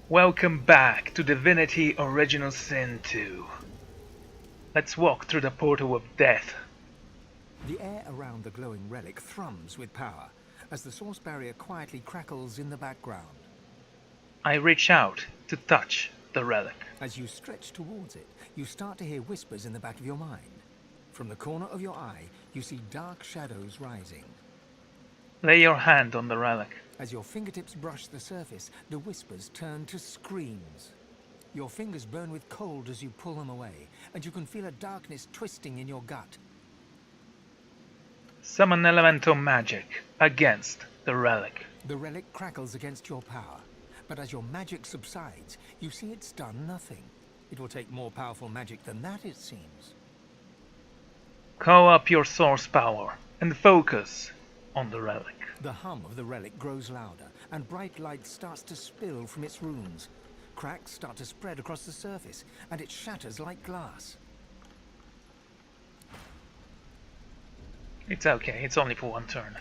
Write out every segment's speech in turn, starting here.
Welcome back to Divinity Original Sin 2. Let's walk through the portal of death. The air around the glowing relic thrums with power as the source barrier quietly crackles in the background. I reach out to touch the relic. As you stretch towards it, you start to hear whispers in the back of your mind. From the corner of your eye, you see dark shadows rising. Lay your hand on the relic. As your fingertips brush the surface, the whispers turn to screams. Your fingers burn with cold as you pull them away, and you can feel a darkness twisting in your gut. Summon elemental magic against the relic. The relic crackles against your power, but as your magic subsides, you see it's done nothing. It will take more powerful magic than that, it seems. Call up your source power and focus on the relic. The hum of the relic grows louder, and bright light starts to spill from its runes. Cracks start to spread across the surface, and it shatters like glass. It's okay, it's only for one turn.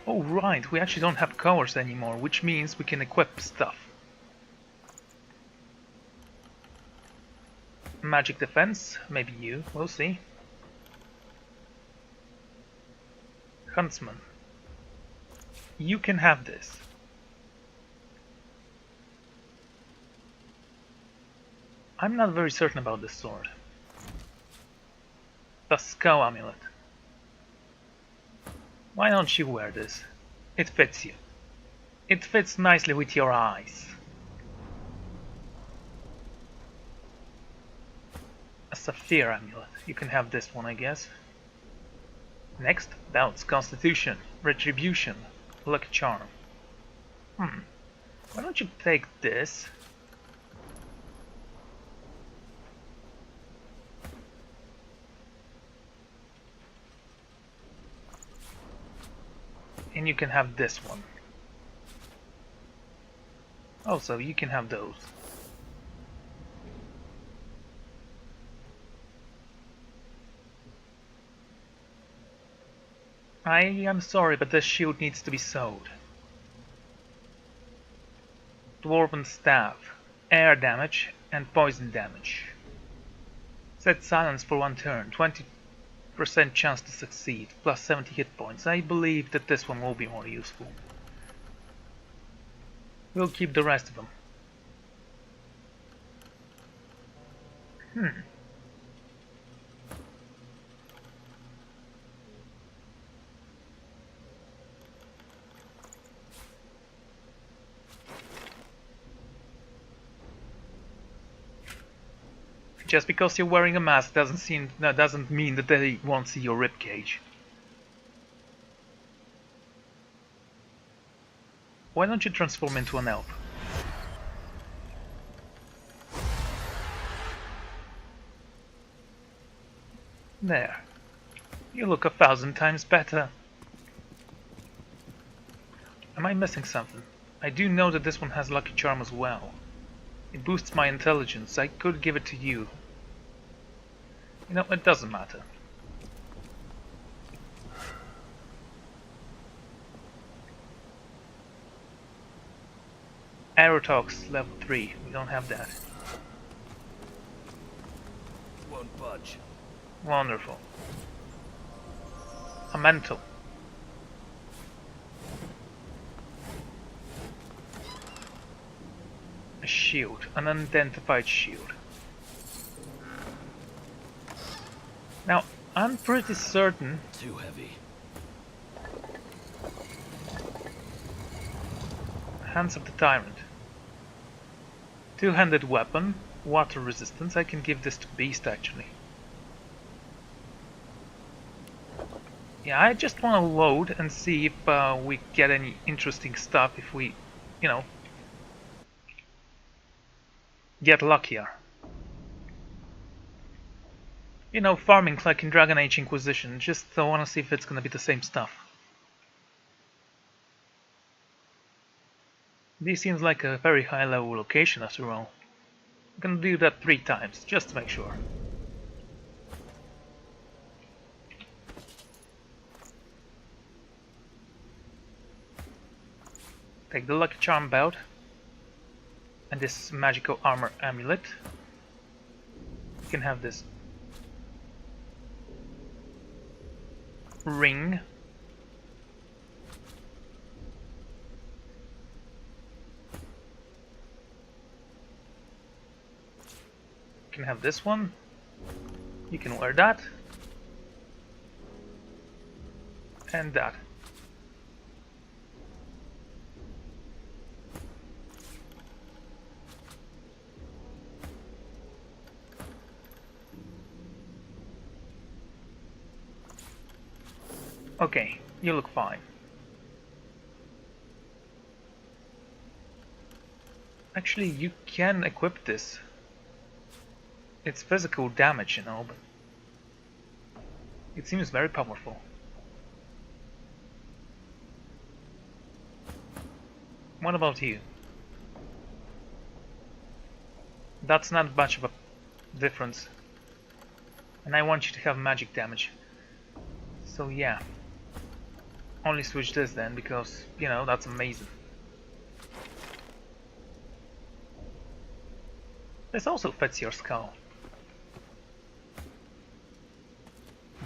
Oh right, we actually don't have colors anymore, which means we can equip stuff. Magic defense, maybe you, we'll see. Huntsman, you can have this. I'm not very certain about this sword. The Skull Amulet. Why don't you wear this? It fits you. It fits nicely with your eyes. A Sapphire Amulet. You can have this one, I guess. Next, Doubts, Constitution, Retribution, Lucky Charm. Why don't you take this? And you can have this one. Also, you can have those. I am sorry, but this shield needs to be sold. Dwarven Staff, air damage and poison damage. Set silence for one turn, 20% chance to succeed, plus 70 hit points. I believe that this one will be more useful. We'll keep the rest of them. Just because you're wearing a mask doesn't mean that they won't see your ribcage. Why don't you transform into an elf? There. You look 1,000 times better. Am I missing something? I do know that this one has Lucky Charm as well. It boosts my intelligence. I could give it to you. You know, it doesn't matter. Aerotox level 3. We don't have that. Won't budge. Wonderful. A mantle. A shield. An unidentified shield. Now, I'm pretty certain... Too heavy. Hands of the Tyrant. Two-handed weapon. Water resistance. I can give this to Beast, actually. Yeah, I just want to load and see if we get any interesting stuff if we, you know, get luckier. You know, farming like in Dragon Age Inquisition, just want to see if it's gonna be the same stuff. This seems like a very high level location after all. I'm gonna do that 3 times, just to make sure. Take the Lucky Charm belt and this magical armor amulet. You can have this ring. You can have this one. You can wear that. And that. Okay, you look fine. Actually, you can equip this. It's physical damage, you know, but it seems very powerful. What about you? That's not much of a difference. And I want you to have magic damage. So yeah. Only switch this then, because, you know, that's amazing. This also fits your skull.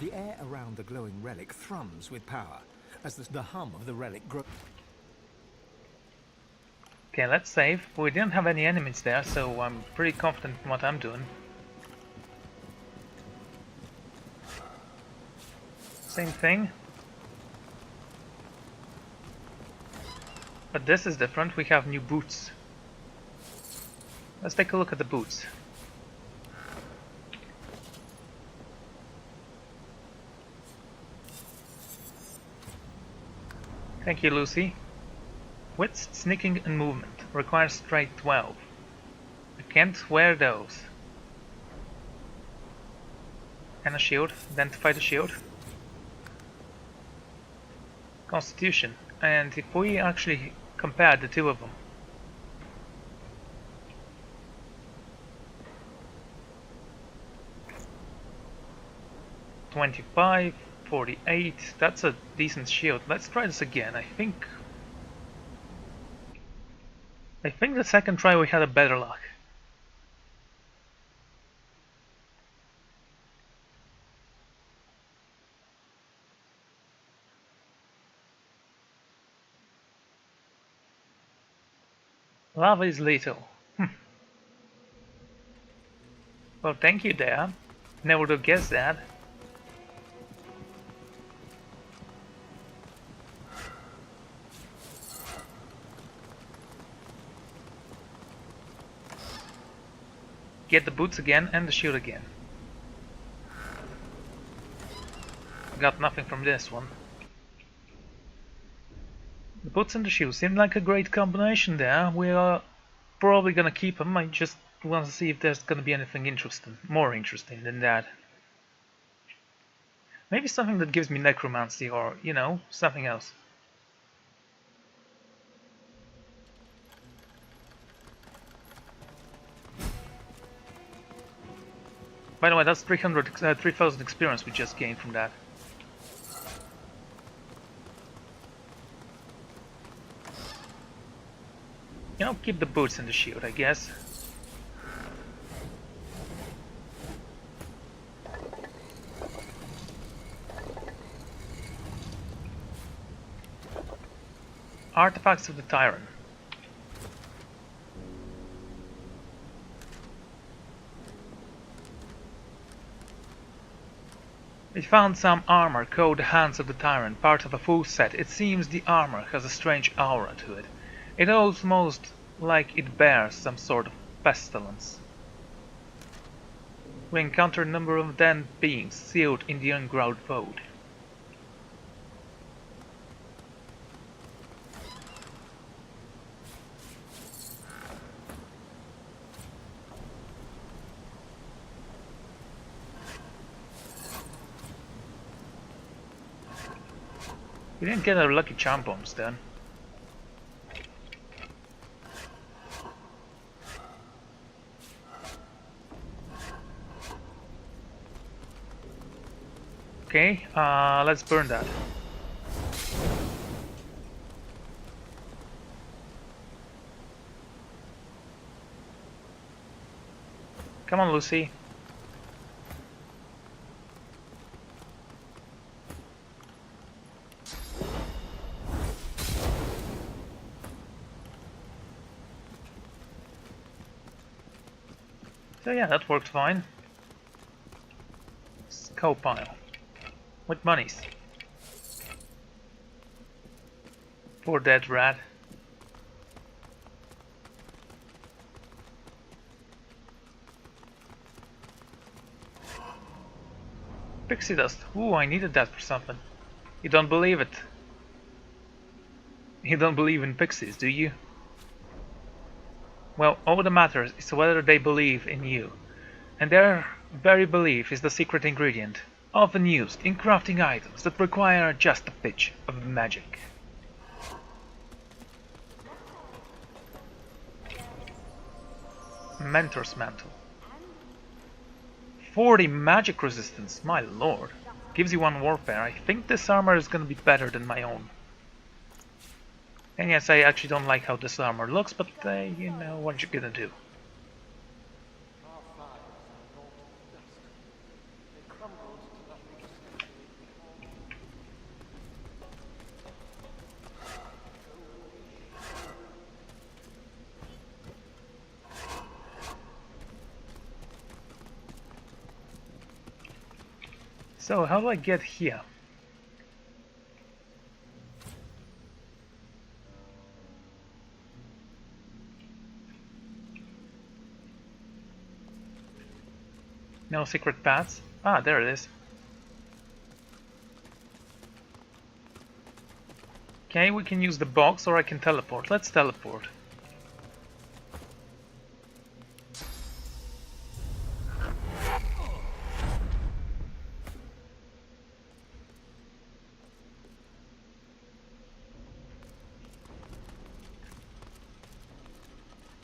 The air around the glowing relic thrums with power as the hum of the relic grows. Okay, let's save. We didn't have any enemies there, so I'm pretty confident in what I'm doing. Same thing. But this is different, we have new boots. Let's take a look at the boots. Thank you, Lucy. Wits, sneaking and movement. Requires straight 12. I can't wear those. And a shield. Identify the shield. Constitution. And if we actually compare the two of them. $25, 48, that's a decent shield. Let's try this again. I think the second try we had a better luck. Lava is lethal. Well, thank you there. Never would have guessed that. Get the boots again and the shield again. Got nothing from this one. The boots and the shield seem like a great combination there. We are probably gonna keep them. I just want to see if there's gonna be anything interesting, more interesting than that. Maybe something that gives me necromancy or, you know, something else. By the way, that's 3,000 experience we just gained from that. You know, keep the boots and the shield, I guess. Artifacts of the Tyrant. We found some armor called the Hands of the Tyrant, part of a full set. It seems the armor has a strange aura to it. It almost like it bears some sort of pestilence. We encounter a number of damned beings sealed in the ungrowled void. We didn't get our lucky charm bombs then. Okay, let's burn that. Come on, Lucy. So yeah, that worked fine. Skull pile. With monies. Poor dead rat. Pixie dust. Ooh, I needed that for something. You don't believe it. You don't believe in pixies, do you? Well, all that matters is whether they believe in you. And their very belief is the secret ingredient, often used in crafting items that require just a pitch of magic. Mentor's Mantle. 40 magic resistance, my lord. Gives you 1 warfare. I think this armor is gonna be better than my own. And yes, I actually don't like how this armor looks, but you know what you're gonna do. So, how do I get here? No secret paths? Ah, there it is. Okay, we can use the box or I can teleport. Let's teleport.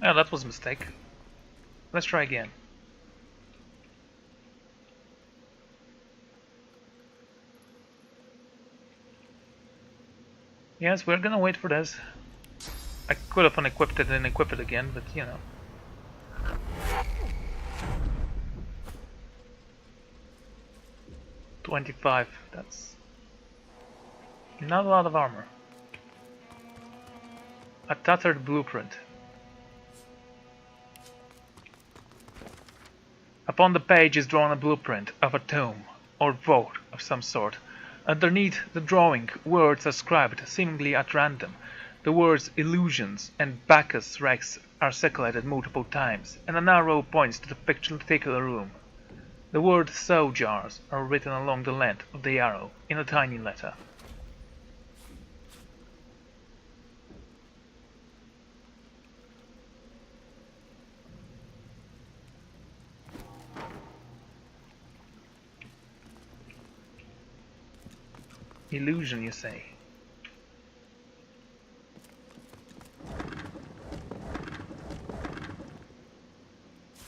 Oh, that was a mistake. Let's try again. Yes, we're gonna wait for this. I could have unequipped it and equip it again, but you know. $25, that's not a lot of armor. A tattered blueprint. Upon the page is drawn a blueprint of a tomb or vault of some sort. Underneath the drawing, words are scribed seemingly at random. The words illusions and Bacchus Rex are circulated multiple times, and an arrow points to the particular room. The word soul jars are written along the length of the arrow in a tiny letter. Illusion, you say?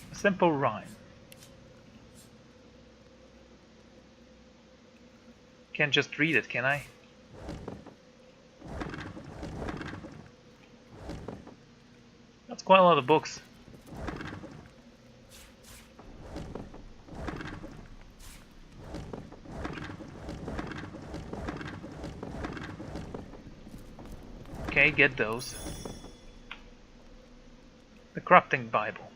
A simple rhyme. Can't just read it, can I? That's quite a lot of books. Okay, get those. The Crafting Bible,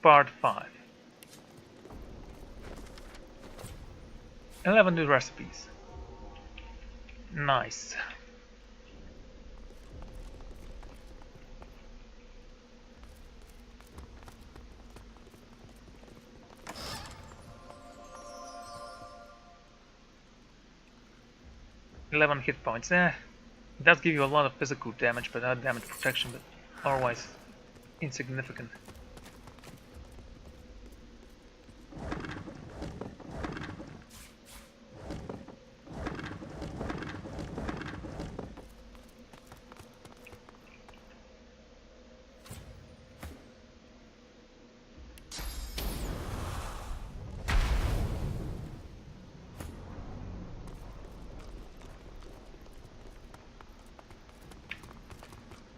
Part 5. 11 new recipes. Nice. $11 hit points. It does give you a lot of physical damage, but not damage protection, but otherwise insignificant.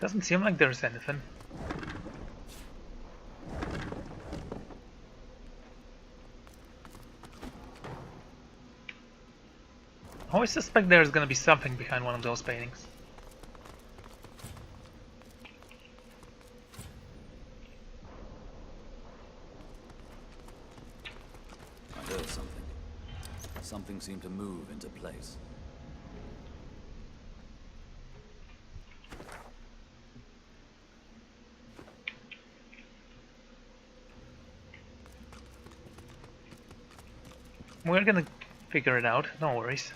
Doesn't seem like there's anything. always suspect there's gonna be something behind one of those paintings. I heard something. Something seemed to move into place. We're gonna figure it out, no worries.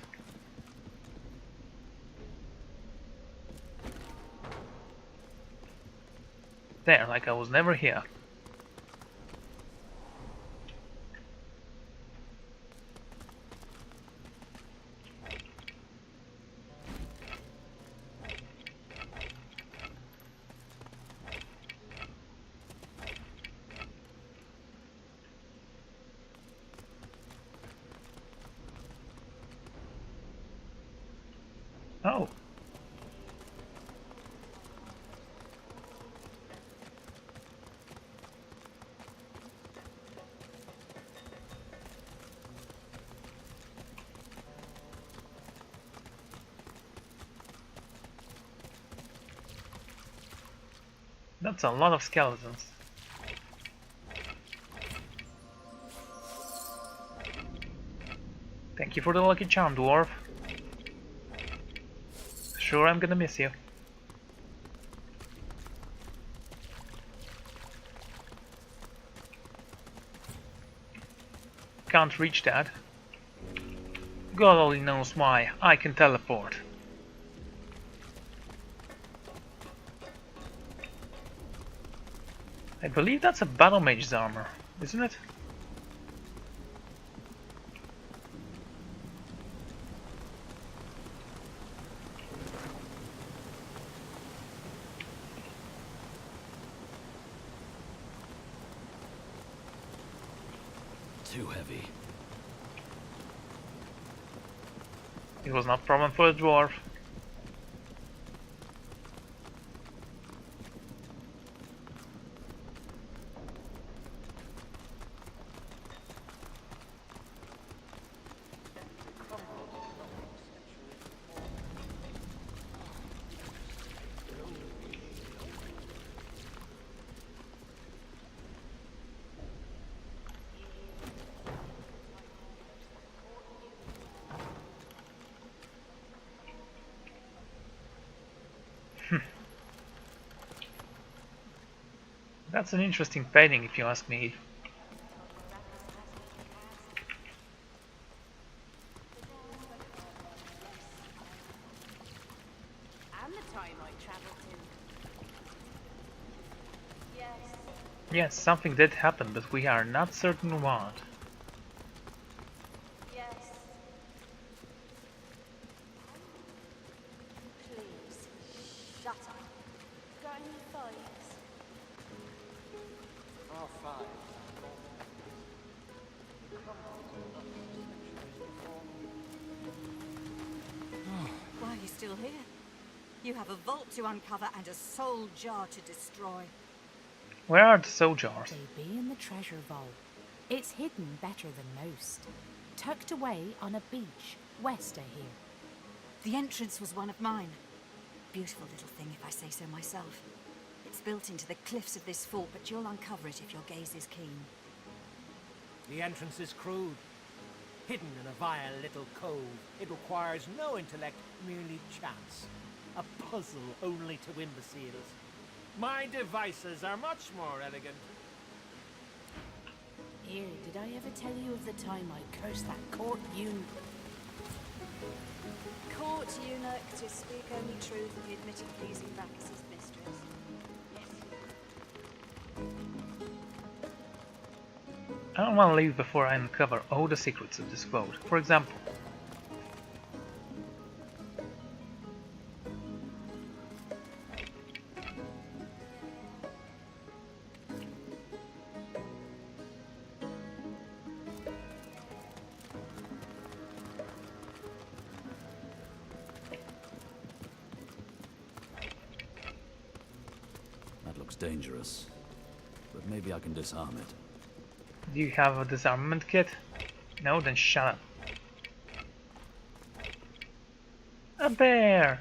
There, like I was never here. Oh. That's a lot of skeletons. Thank you for the lucky charm, dwarf. Sure, I'm gonna miss you. Can't reach that. God only knows why. I can teleport. I believe that's a battle mage's armor, isn't it? Too heavy. It was not a problem for the dwarf. That's an interesting painting, if you ask me. And the time I travelled in. Yes. Yes, something did happen, but we are not certain what. Yes. Please, shut up. Got any fights? Why are you still here? You have a vault to uncover and a soul jar to destroy. Where are the soul jars? They be in the treasure vault. It's hidden better than most. Tucked away on a beach west of here. The entrance was one of mine. Beautiful little thing, if I say so myself. It's built into the cliffs of this fort, but you'll uncover it if your gaze is keen. The entrance is crude. Hidden in a vile little cove. It requires no intellect, merely chance. A puzzle only to imbeciles. My devices are much more elegant. Here, did I ever tell you of the time I cursed that court eunuch? Court eunuch to speak only truth and the admitted pleasing Bacchus's mistress. I don't want to leave before I uncover all the secrets of this vault. For example, That looks dangerous. But maybe I can disarm it. do you have a disarmament kit? No? Then shut up. A bear!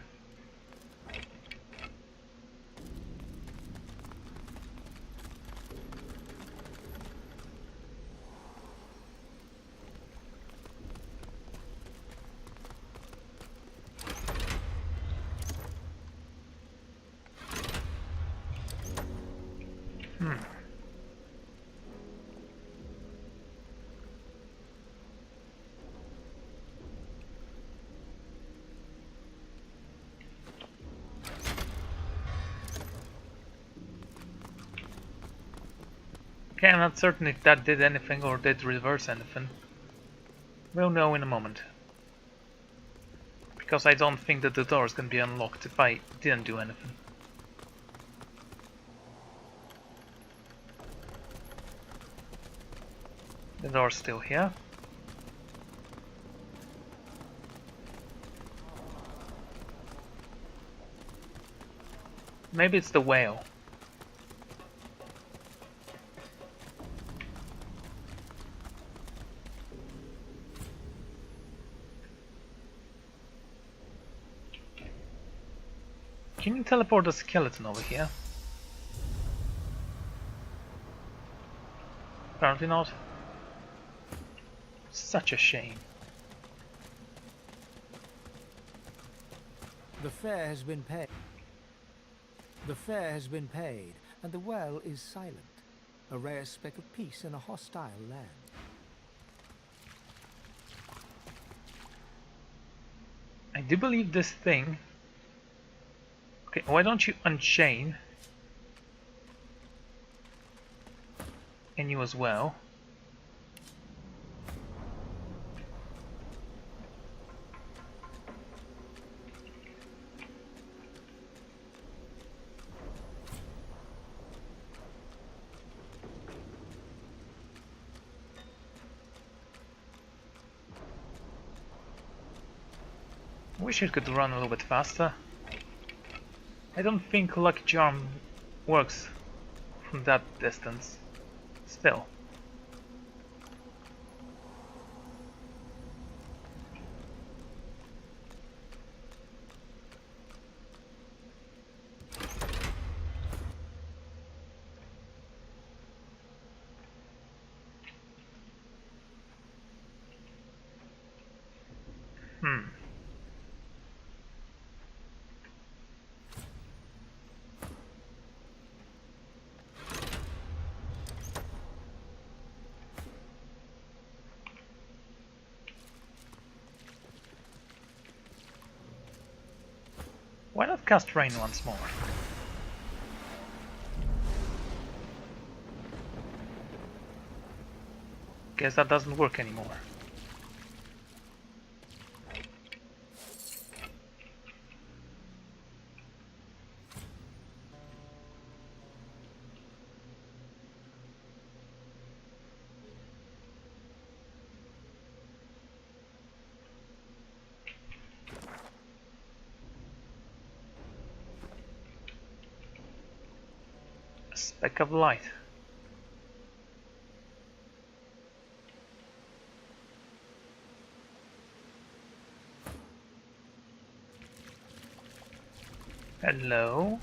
Okay, I'm not certain if that did anything or did reverse anything. We'll know in a moment. Because I don't think that the door is gonna be unlocked if I didn't do anything. The door's still here. Maybe it's the whale. Can you teleport the skeleton over here? Apparently not. Such a shame. The fare has been paid. The fare has been paid, and the well is silent. A rare speck of peace in a hostile land. I do believe this thing... Okay, why don't you unchain? And you as well. Wish it could run a little bit faster. I don't think Lucky Charm works from that distance. Still. Why not cast rain once more? Guess that doesn't work anymore. A speck of light. Hello?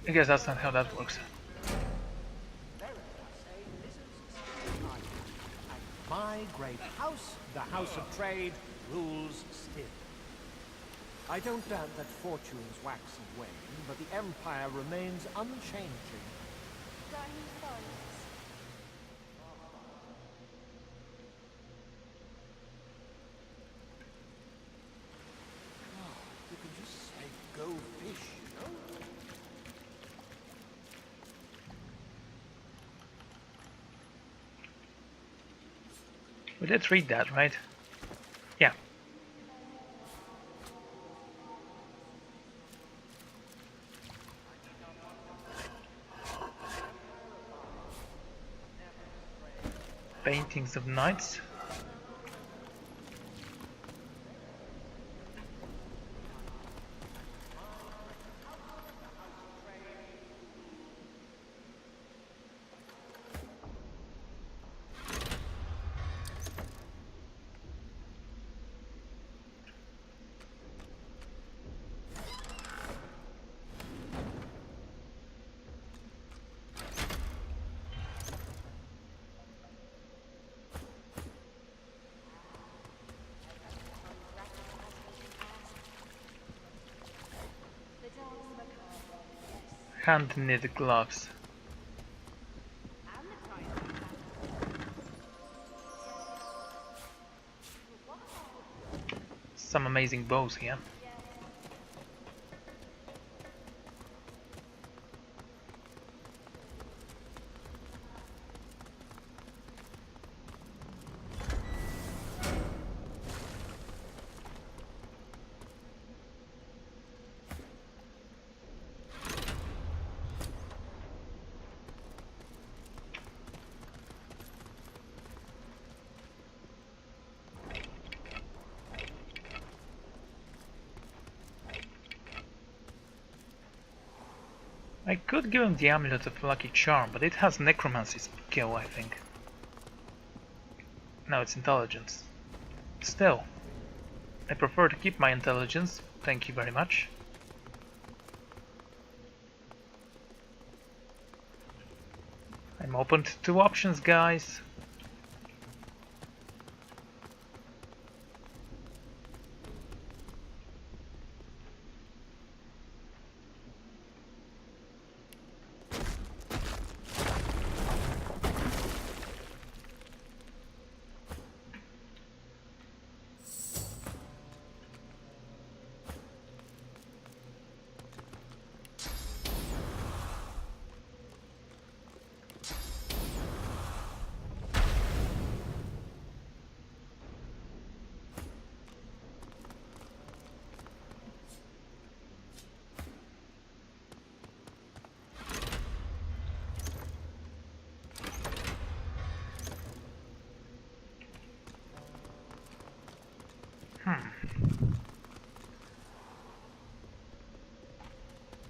I guess that's not how that works. My great house, the house of trade, rules still. I don't doubt that fortunes wax and wane, but the empire remains unchanging. You can just say go fish, you know? We did read that, right? Yeah. Paintings of knights. Hand-knitted gloves. Some amazing bows here. I could give him the Amulet of Lucky Charm, but it has Necromancy skill, I think. No, it's Intelligence. Still, I prefer to keep my Intelligence, thank you very much. I'm open to 2 options, guys.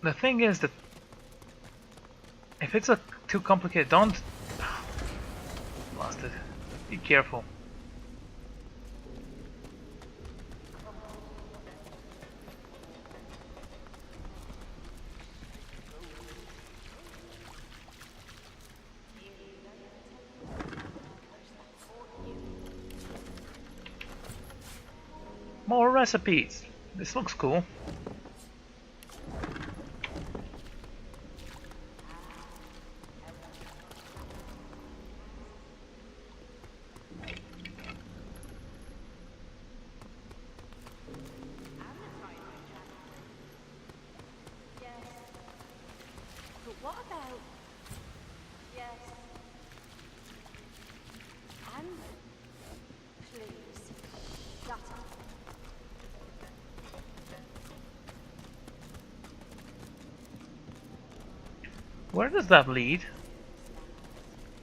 The thing is that if it's too complicated, don't... Lost it. Be careful. More recipes. This looks cool. Where does that lead?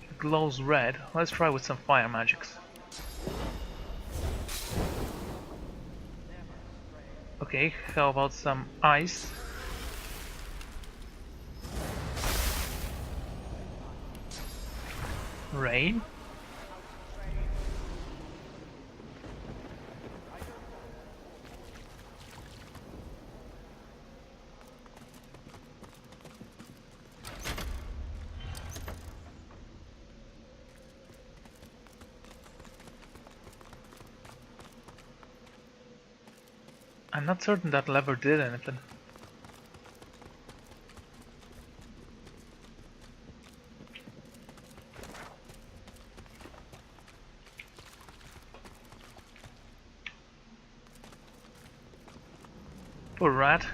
It glows red. Let's try with some fire magics. Okay, how about some ice? Rain? I'm not certain that lever did anything. Poor rat.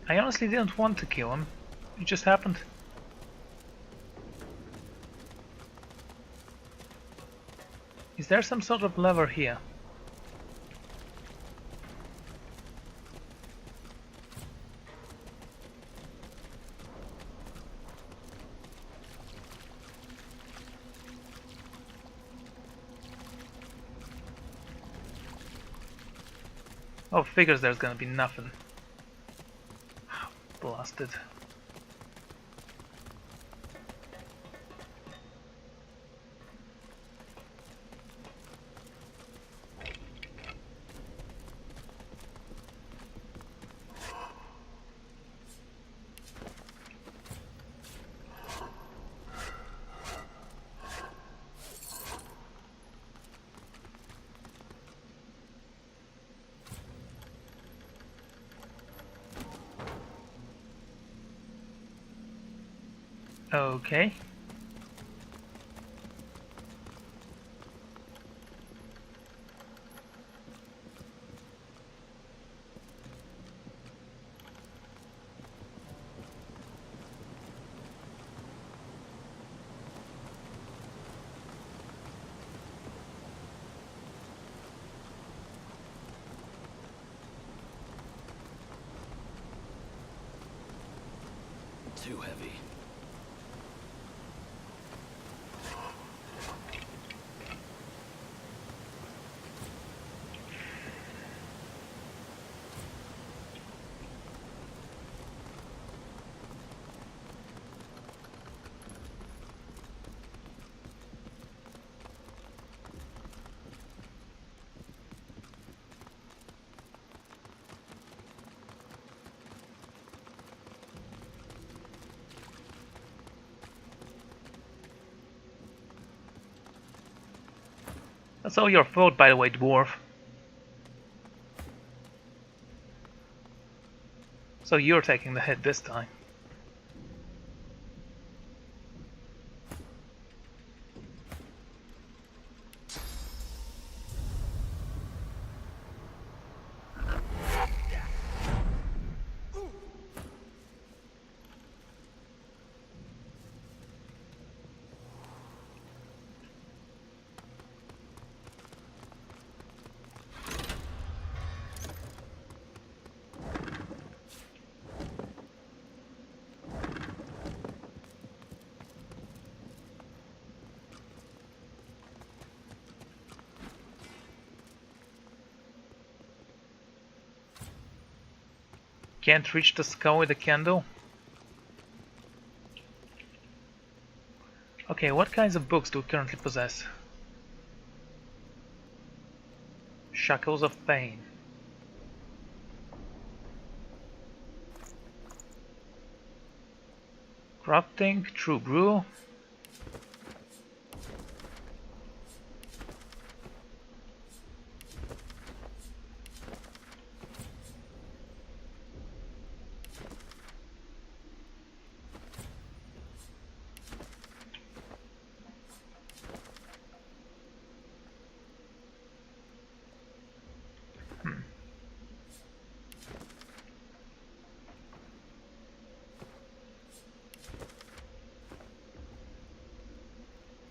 I honestly didn't want to kill him. It just happened. Is there some sort of lever here? Oh, figures there's gonna be nothing. Blasted. Okay. Too heavy. That's all your fault, by the way, dwarf. So you're taking the hit this time. Can't reach the skull with a candle? Okay, what kinds of books do we currently possess? Shackles of Pain. Crafting, True Brew.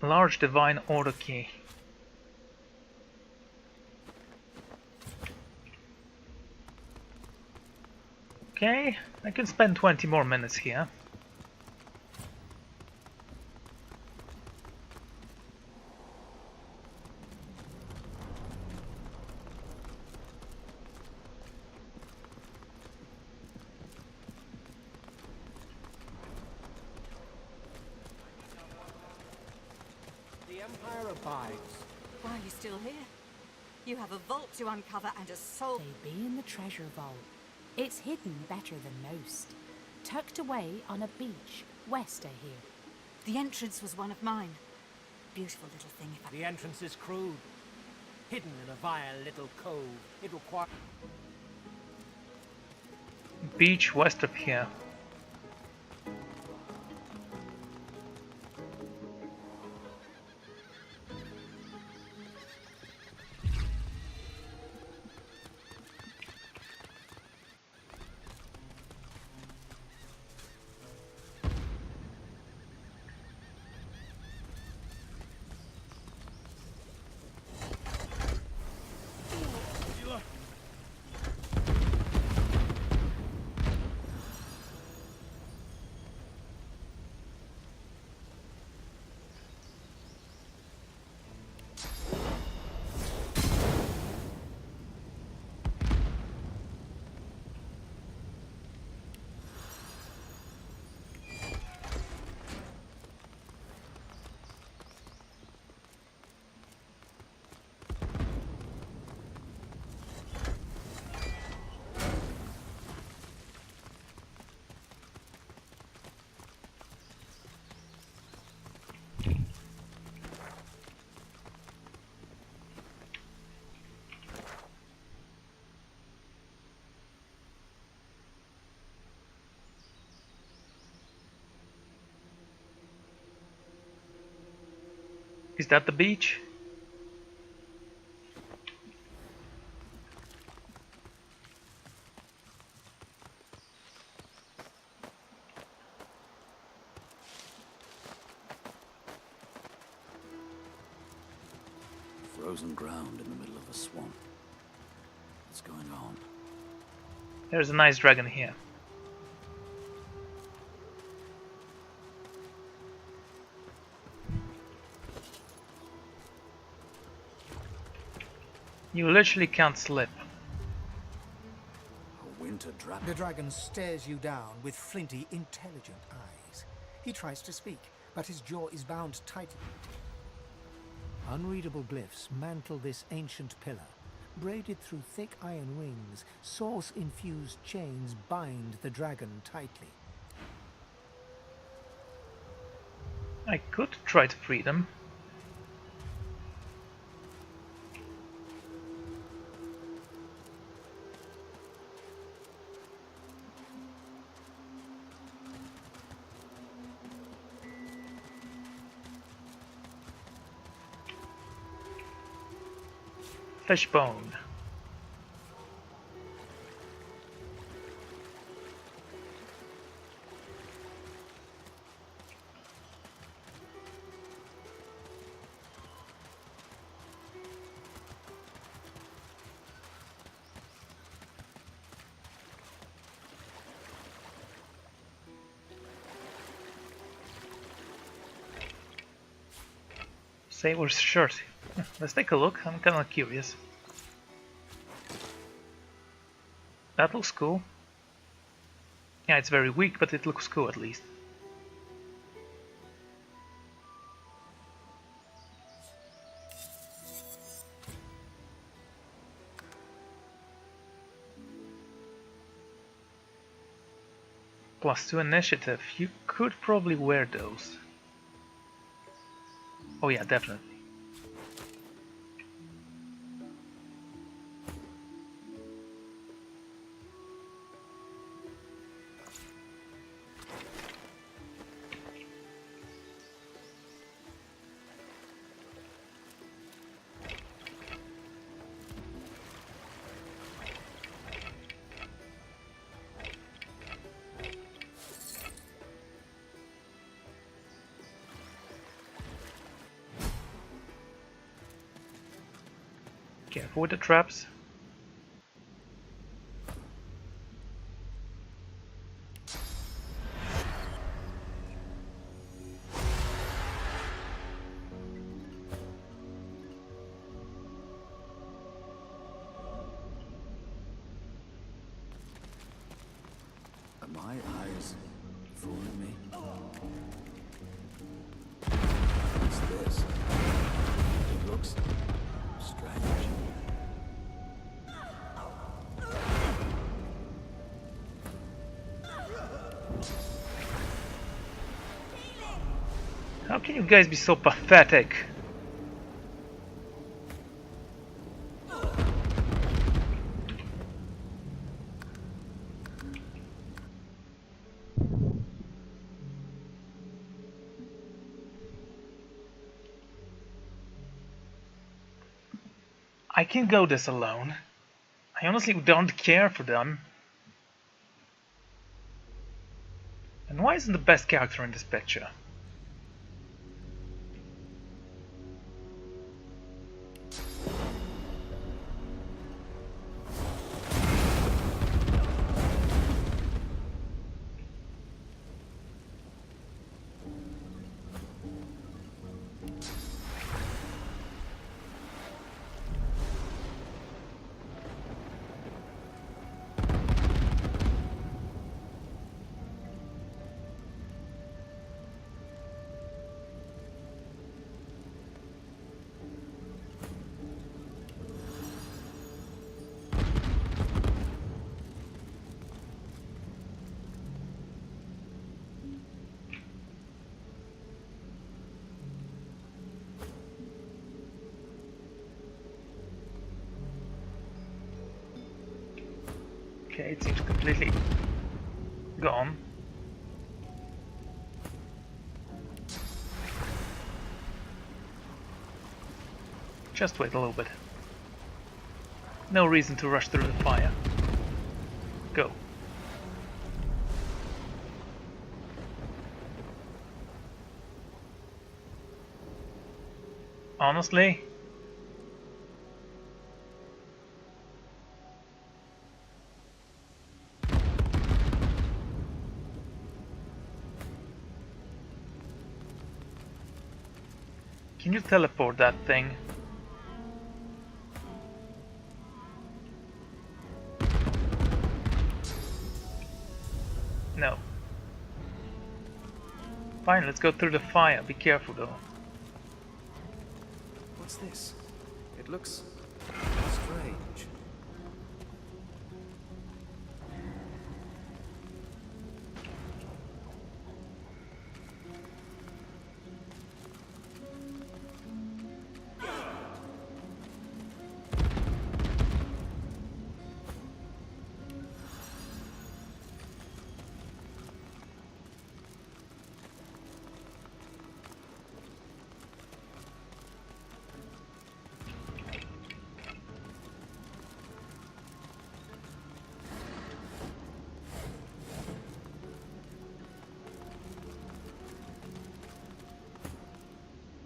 Large Divine Order Key. Okay, I can spend 20 more minutes here. The Empire abides. Why are you still here? You have a vault to uncover and a soul. They be in the treasure vault. It's hidden better than most. Tucked away on a beach west of here. The entrance was one of mine. Beautiful little thing if I... The entrance is crude. Hidden in a vile little cove. It requires... Beach west of here. Is that the beach? Frozen ground in the middle of a swamp. What's going on? There's a nice dragon here. You literally can't slip. A winter dragon. The dragon stares you down with flinty, intelligent eyes. He tries to speak, but his jaw is bound tightly. Unreadable glyphs mantle this ancient pillar. Braided through thick iron wings, source-infused chains bind the dragon tightly. I could try to free them. Fleshbone. Sailor's shirt. Let's take a look. I'm kinda curious. That looks cool. Yeah, it's very weak, but it looks cool at least. +2 initiative. You could probably wear those. Oh yeah, definitely. Careful with the traps. Are my eyes fooling me? What's this? It looks strange. How can you guys be so pathetic? I can go this alone. I honestly don't care for them. And why isn't the best character in this picture? Okay, it seems completely gone. Just wait a little bit. No reason to rush through the fire. Go. Honestly? Can you teleport that thing? No. Fine, let's go through the fire. Be careful though. What's this? It looks strange.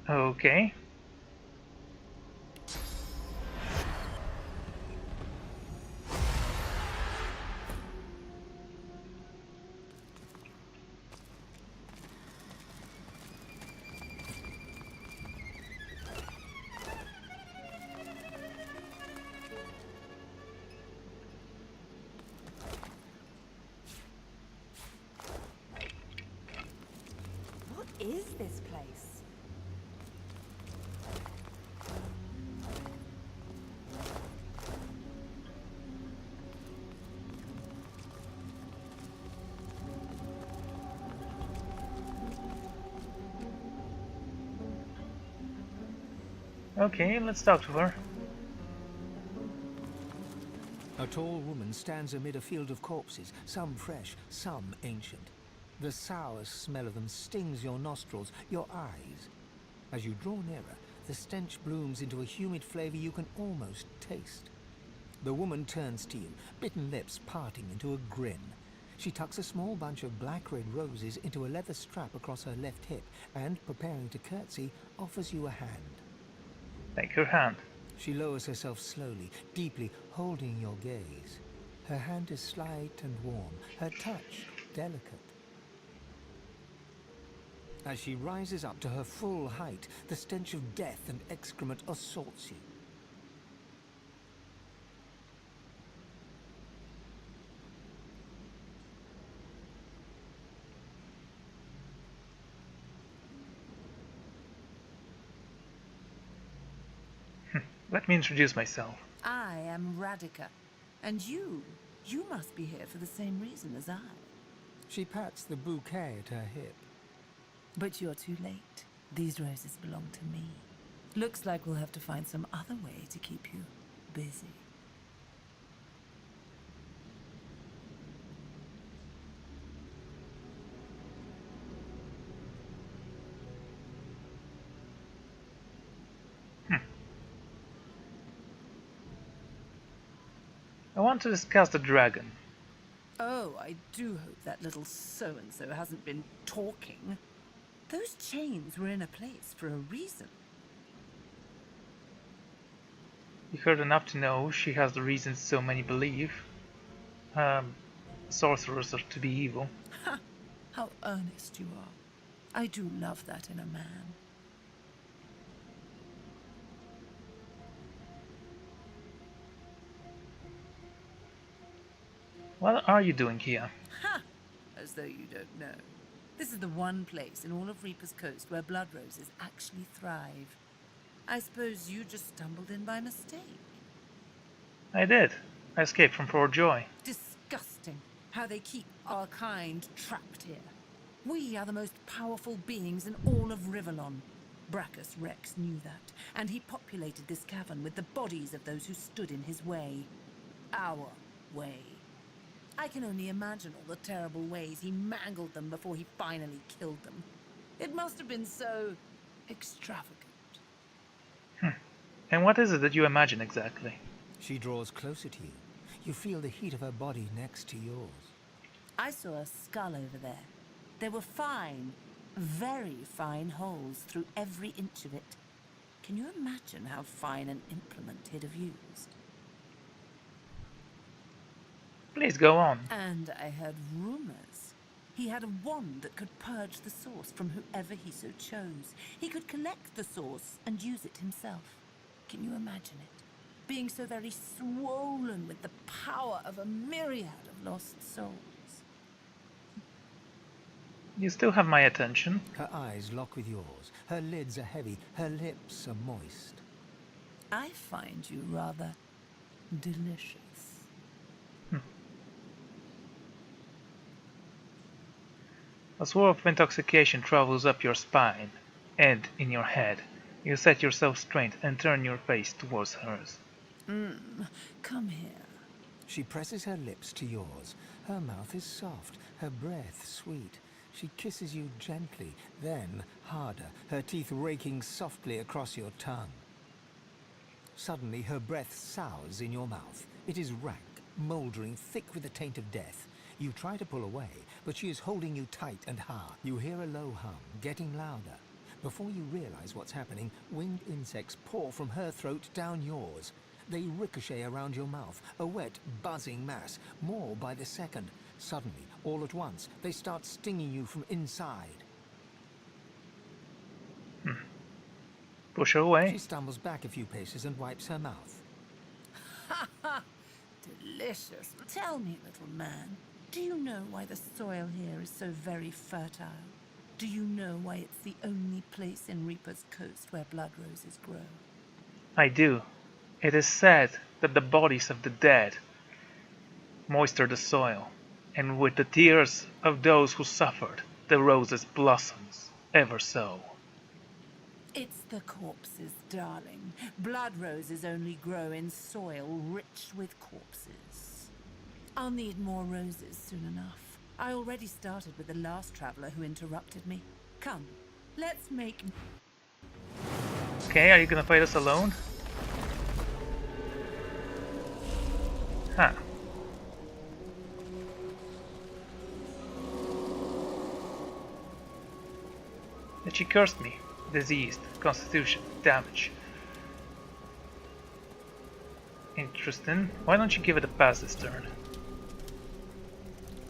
Okay. What is this place? Okay, let's talk to her. A tall woman stands amid a field of corpses, some fresh, some ancient. The sour smell of them stings your nostrils, your eyes. As you draw nearer, the stench blooms into a humid flavor you can almost taste. The woman turns to you, bitten lips parting into a grin. She tucks a small bunch of black-red roses into a leather strap across her left hip and, preparing to curtsy, offers you a hand. Take her hand. She lowers herself slowly, deeply holding your gaze. Her hand is slight and warm, her touch delicate. As she rises up to her full height, the stench of death and excrement assaults you. Let me introduce myself. I am Radica, and you must be here for the same reason as I. She pats the bouquet at her hip. But you're too late. These roses belong to me. Looks like we'll have to find some other way to keep you busy. I want to discuss the dragon. Oh, I do hope that little so-and-so hasn't been talking. Those chains were in a place for a reason. You heard enough to know she has the reasons so many believe. Sorcerers are to be evil. Ha! How earnest you are. I do love that in a man. What are you doing here? Ha! As though you don't know. This is the one place in all of Reaper's Coast where blood roses actually thrive. I suppose you just stumbled in by mistake. I did. I escaped from Fort Joy. Disgusting how they keep our kind trapped here. We are the most powerful beings in all of Rivellon. Brachus Rex knew that, and he populated this cavern with the bodies of those who stood in his way. Our way. I can only imagine all the terrible ways he mangled them before he finally killed them. It must have been so extravagant. And what is it that you imagine exactly? She draws closer to you. You feel the heat of her body next to yours. I saw a skull over there. There were fine, very fine holes through every inch of it. Can you imagine how fine an implement he'd have used? Please go on. And I heard rumors. He had a wand that could purge the source from whoever he so chose. He could collect the source and use it himself. Can you imagine it? Being so very swollen with the power of a myriad of lost souls. You still have my attention. Her eyes lock with yours. Her lids are heavy. Her lips are moist. I find you rather delicious. A swirl of intoxication travels up your spine and in your head. You set yourself straight and turn your face towards hers. Come here. She presses her lips to yours. Her mouth is soft, her breath sweet. She kisses you gently, then harder, her teeth raking softly across your tongue. Suddenly her breath sours in your mouth. It is rank, mouldering, thick with the taint of death. You try to pull away, but she is holding you tight and hard. You hear a low hum, getting louder. Before you realize what's happening, winged insects pour from her throat down yours. They ricochet around your mouth, a wet, buzzing mass, more by the second. Suddenly, all at once, they start stinging you from inside. Push her away. She stumbles back a few paces and wipes her mouth. Ha ha! Delicious. Tell me, little man, do you know why the soil here is so very fertile? Do you know why it's the only place in Reaper's Coast where blood roses grow? I do. It is said that the bodies of the dead moisture the soil, and with the tears of those who suffered, the roses blossoms, ever so. It's the corpses, darling. Blood roses only grow in soil rich with corpses. I'll need more roses soon enough. I already started with the last traveler who interrupted me. Come, let's make... Okay, are you gonna fight us alone? Huh. That she cursed me. Diseased. Constitution. Damage. Interesting. Why don't you give it a pass this turn?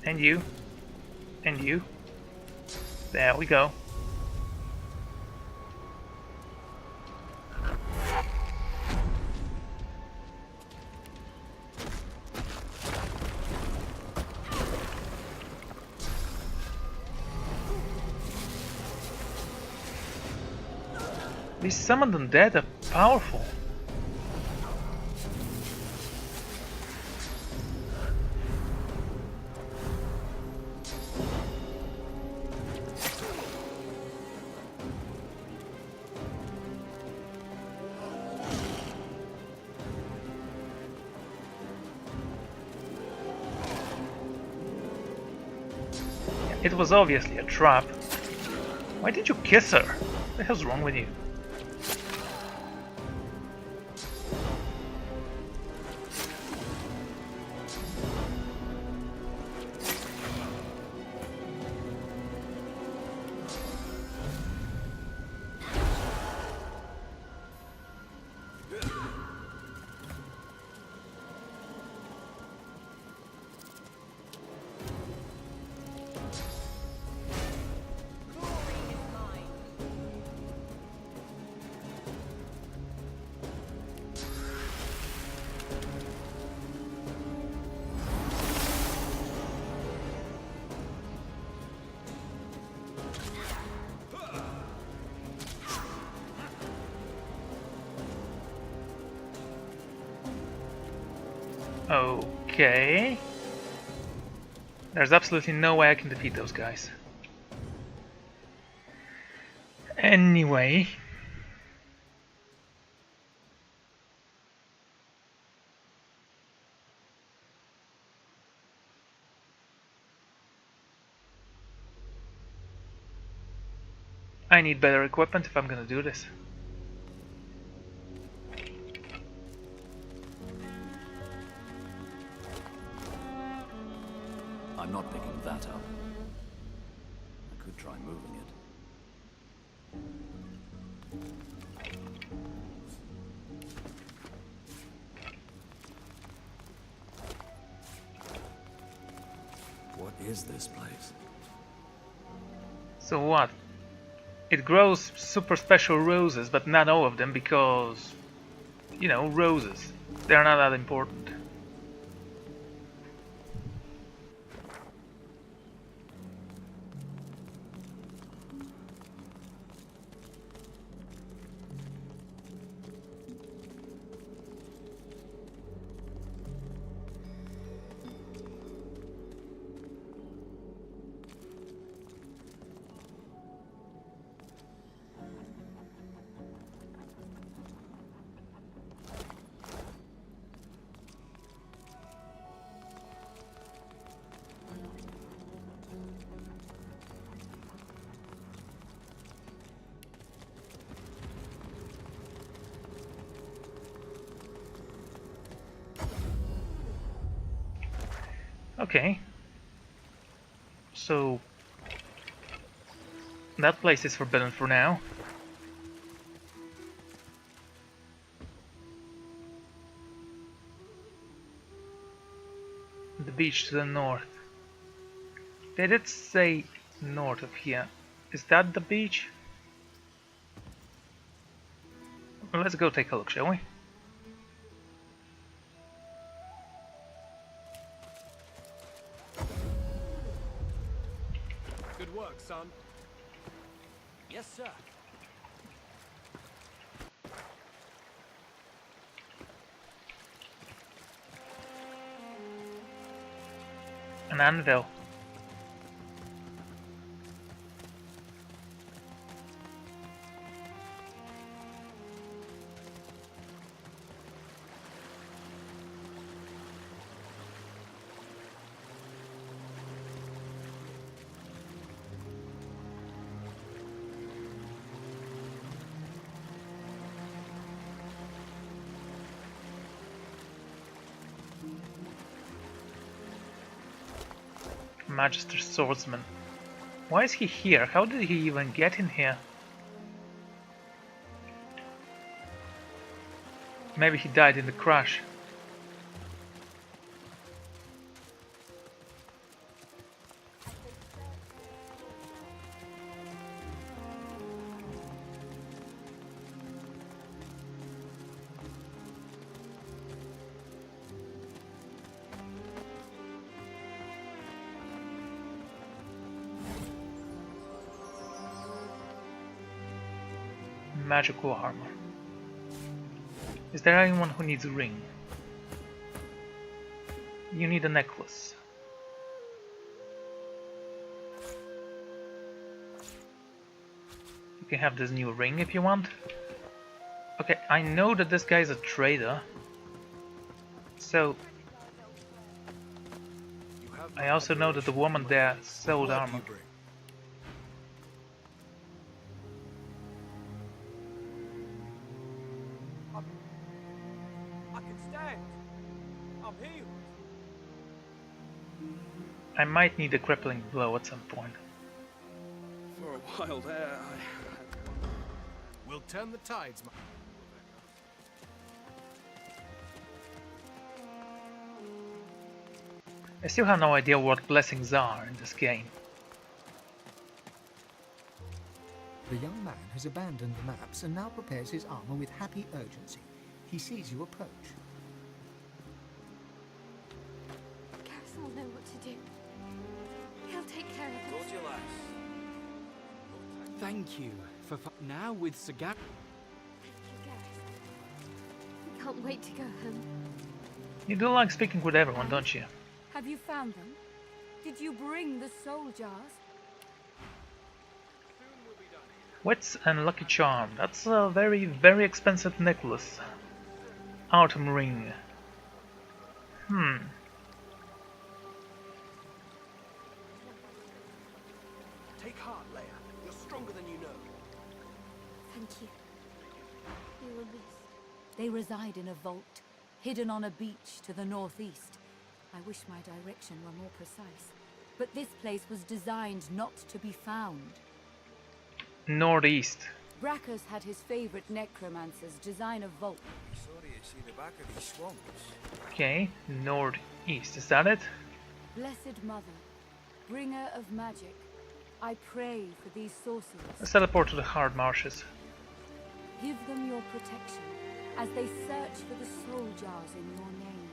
And you. And you. There we go. These summoned undead are powerful. It was obviously a trap. Why did you kiss her? What the hell's wrong with you? Okay. There's absolutely no way I can defeat those guys. Anyway. I need better equipment if I'm gonna do this. I'm not picking that up. I could try moving it. What is this place? So what? It grows super special roses, but not all of them because, you know, roses. They're not that important. Okay. So that place is forbidden for now. The beach to the north. They did say north of here. Is that the beach? Well, let's go take a look, shall we? Good work, son. Yes, sir. An anvil. Magisters swordsman. Why is he here? How did he even get in here? Maybe he died in the crash. Magical armor. Is there anyone who needs a ring? You need a necklace. You can have this new ring if you want. Okay, I know that this guy is a trader. So I also know that the woman there sold armor. I might need a crippling blow at some point. For a while there, We'll turn the tides, I still have no idea what blessings are in this game. The young man has abandoned the maps and now prepares his armor with happy urgency. He sees you approach. Gareth will know what to do. He'll take care of us. Told you last. Thank you for now with Sagat. Thank you, Gareth. I can't wait to go home. You do like speaking with everyone, don't you? Have you found them? Did you bring the soul jars? Wits and Lucky Charm. That's a very, very expensive necklace. Autumn ring. Take heart, Leia. You're stronger than you know. Thank you. You were missed. They reside in a vault, hidden on a beach to the northeast. I wish my direction were more precise. But this place was designed not to be found. Northeast. Brachus had his favorite necromancers design a vault. Sorry to see the back of these swamps. Okay, northeast. Is that it? Blessed Mother, bringer of magic, I pray for these sorcerers. Let's teleport to the hard marshes. Give them your protection as they search for the soul jars in your name.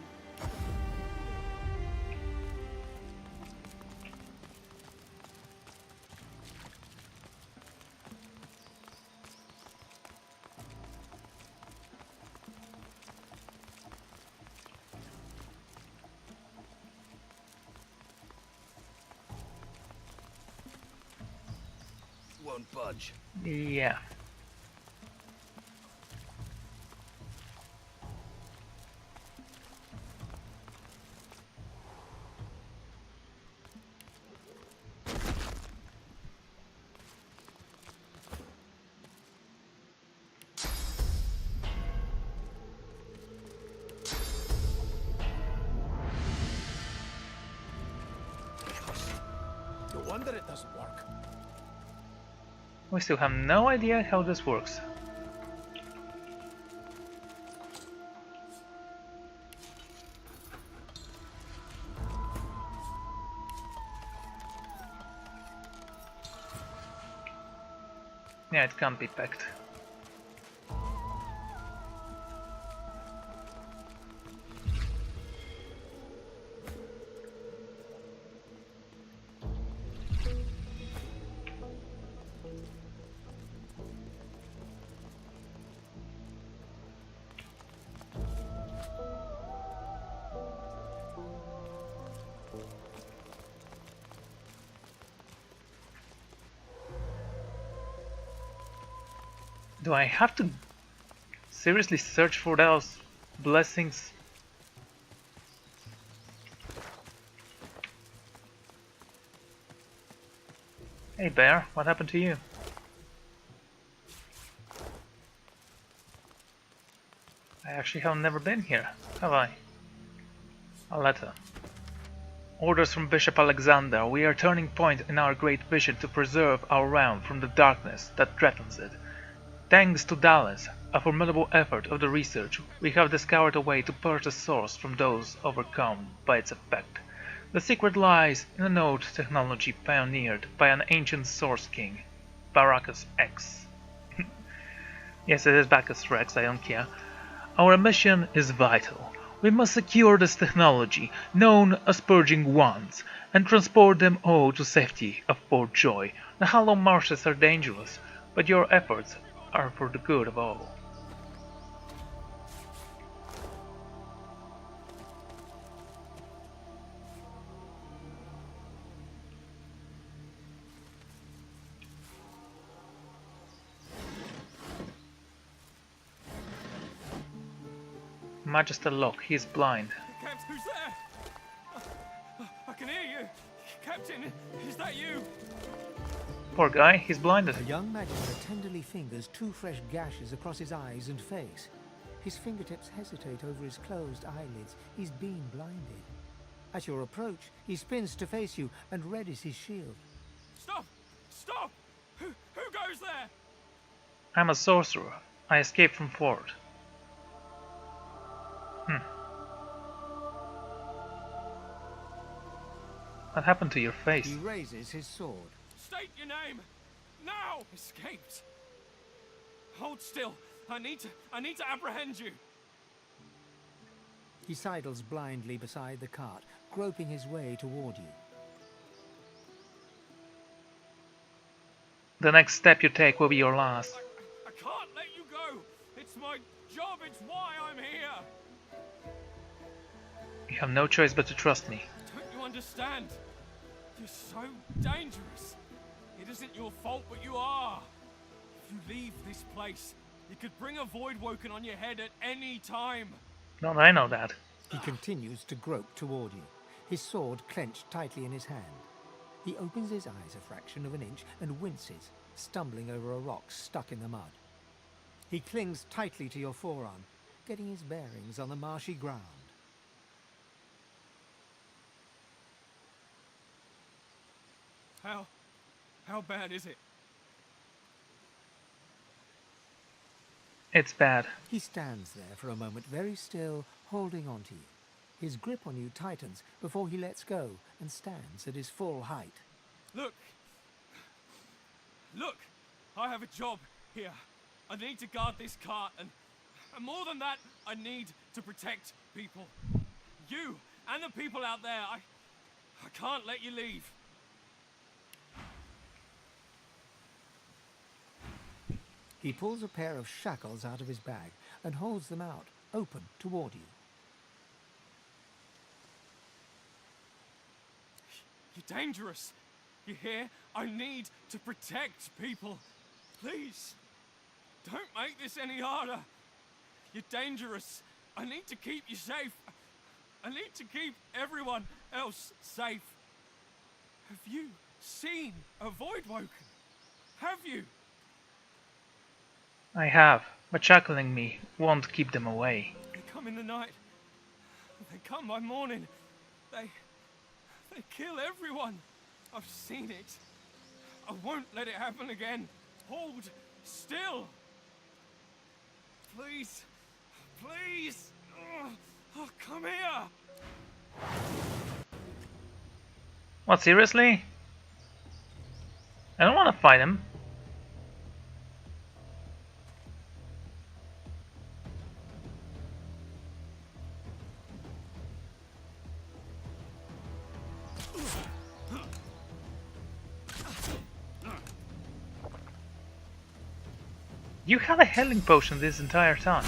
Won't budge. Yeah. No wonder it doesn't work. We still have no idea how this works. Yeah, it can't be packed. Do I have to seriously search for those blessings? Hey bear, what happened to you? I actually have never been here, have I? A letter. Orders from Bishop Alexandar. We are turning point in our great vision to preserve our realm from the darkness that threatens it. Thanks to Dallas, a formidable effort of the research, we have discovered a way to purge the source from those overcome by its effect. The secret lies in a node technology pioneered by an ancient Source King, Baracus X. Yes, it is Bacchus Rex, I don't care. Our mission is vital. We must secure this technology, known as Purging Wands, and transport them all to safety of Port Joy. The hollow marshes are dangerous, but your efforts are for the good of all. Magister Locke, he is blind. Captain, who's there? I can hear you. Captain, is that you? Poor guy, he's blinded. The young Magister tenderly fingers two fresh gashes across his eyes and face. His fingertips hesitate over his closed eyelids. He's been blinded. At your approach, he spins to face you and readies his shield. Stop! Stop! Who goes there? I'm a sorcerer. I escaped from Fort. What happened to your face? He raises his sword. State your name! Now! Escaped! Hold still! I need to apprehend you! He sidles blindly beside the cart, groping his way toward you. The next step you take will be your last. I can't let you go! It's my job, it's why I'm here! You have no choice but to trust me. Don't you understand? You're so dangerous. It isn't your fault, but you are. If you leave this place, you could bring a void woken on your head at any time. Don't I know that? He continues to grope toward you, his sword clenched tightly in his hand. He opens his eyes a fraction of an inch and winces, stumbling over a rock stuck in the mud. He clings tightly to your forearm, getting his bearings on the marshy ground. How bad is it? It's bad. He stands there for a moment, very still, holding on to you. His grip on you tightens before he lets go and stands at his full height. Look! Look! I have a job here. I need to guard this cart, and more than that, I need to protect people. You and the people out there. I can't let you leave. He pulls a pair of shackles out of his bag and holds them out, open toward you. You're dangerous. You hear? I need to protect people. Please, don't make this any harder. You're dangerous. I need to keep you safe. I need to keep everyone else safe. Have you seen a Voidwoken? Have you? I have, but shackling me won't keep them away. They come in the night. They come by morning. They kill everyone. I've seen it. I won't let it happen again. Hold still. Please. Please. Oh, come here. What, seriously? I don't want to fight him. You had a healing potion this entire time.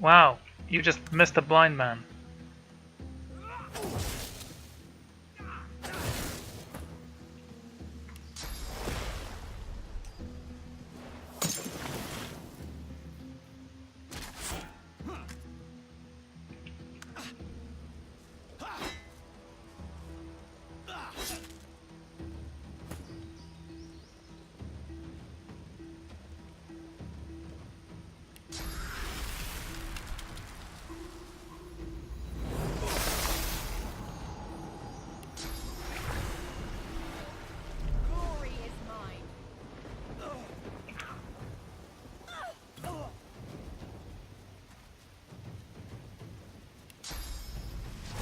Wow, you just missed a blind man.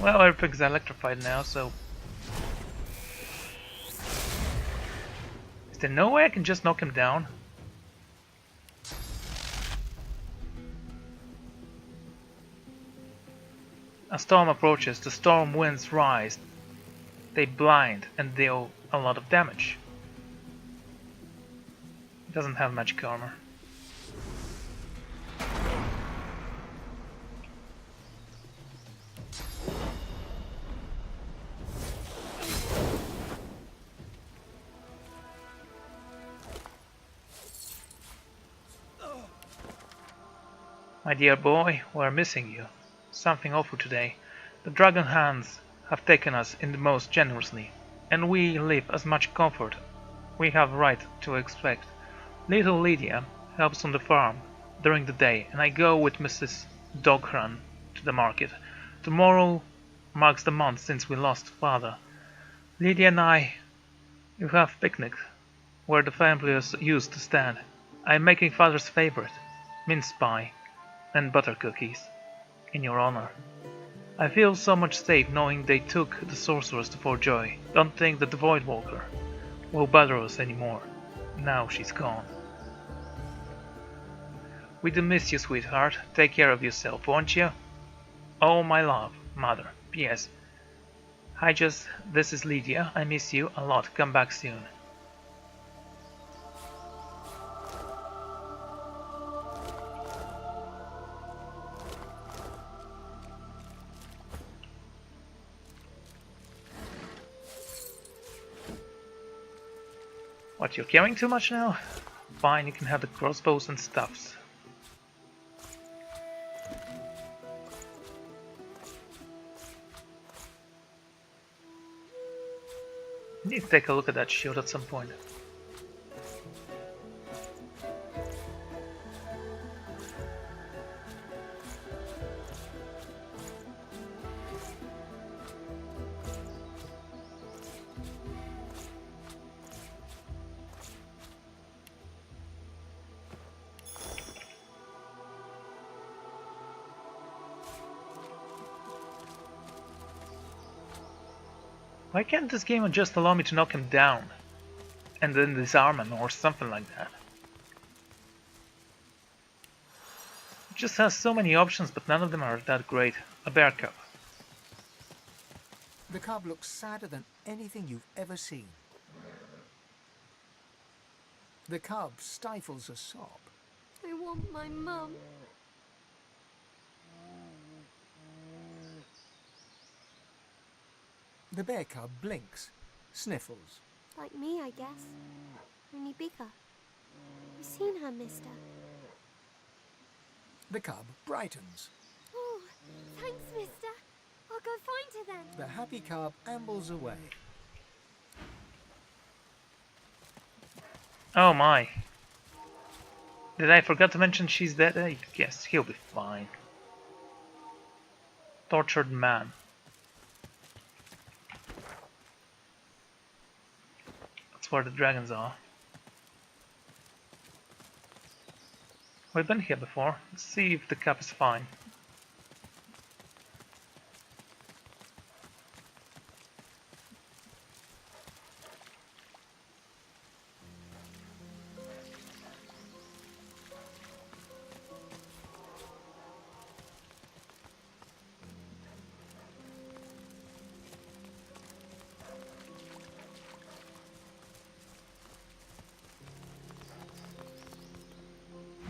Well, everything's electrified now, so... Is there no way I can just knock him down? A storm approaches, the storm winds rise. They blind and deal a lot of damage. He doesn't have magic armor. My dear boy, we are missing you. Something awful today. The dragon hands have taken us in the most generously, and we live as much comfort we have right to expect. Little Lydia helps on the farm during the day, and I go with Mrs. Dogran to the market. Tomorrow marks the month since we lost father. Lydia and I will have picnic where the families used to stand. I am making father's favorite, mince pie and butter cookies, in your honor. I feel so much safe knowing they took the Sourcerers to Fort Joy. Don't think that the Voidwalker will bother us anymore. Now she's gone. We do miss you, sweetheart. Take care of yourself, won't you? Oh, my love, Mother. P.S. Hi, this is Lydia. I miss you a lot. Come back soon. What, you're caring too much now? Fine, you can have the crossbows and stuffs. Need to take a look at that shield at some point. Why can't this game just allow me to knock him down and then disarm him or something like that? It just has so many options, but none of them are that great. A bear cub. The cub looks sadder than anything you've ever seen. The cub stifles a sob. I want my mum. The bear cub blinks, sniffles. Like me, I guess. Only bigger. You've seen her, mister. The cub brightens. Oh, thanks, mister. I'll go find her then. The happy cub ambles away. Oh my. Did I forget to mention she's dead? I guess he'll be fine. Tortured man. That's where the dragons are. We've been here before. Let's see if the cap is fine.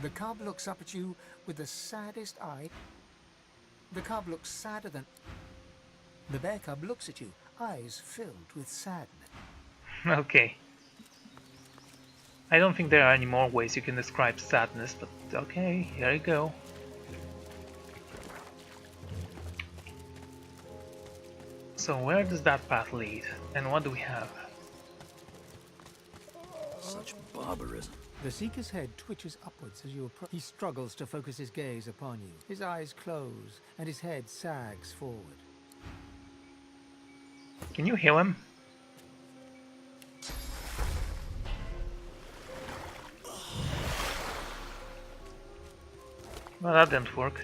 The cub looks up at you with the saddest eye. The cub looks sadder than... The bear cub looks at you, eyes filled with sadness. Okay. I don't think there are any more ways you can describe sadness, but okay, here you go. So where does that path lead? And what do we have? Such barbarism. The Seeker's head twitches upwards as you approach. He struggles to focus his gaze upon you. His eyes close, and his head sags forward. Can you heal him? Well, that didn't work.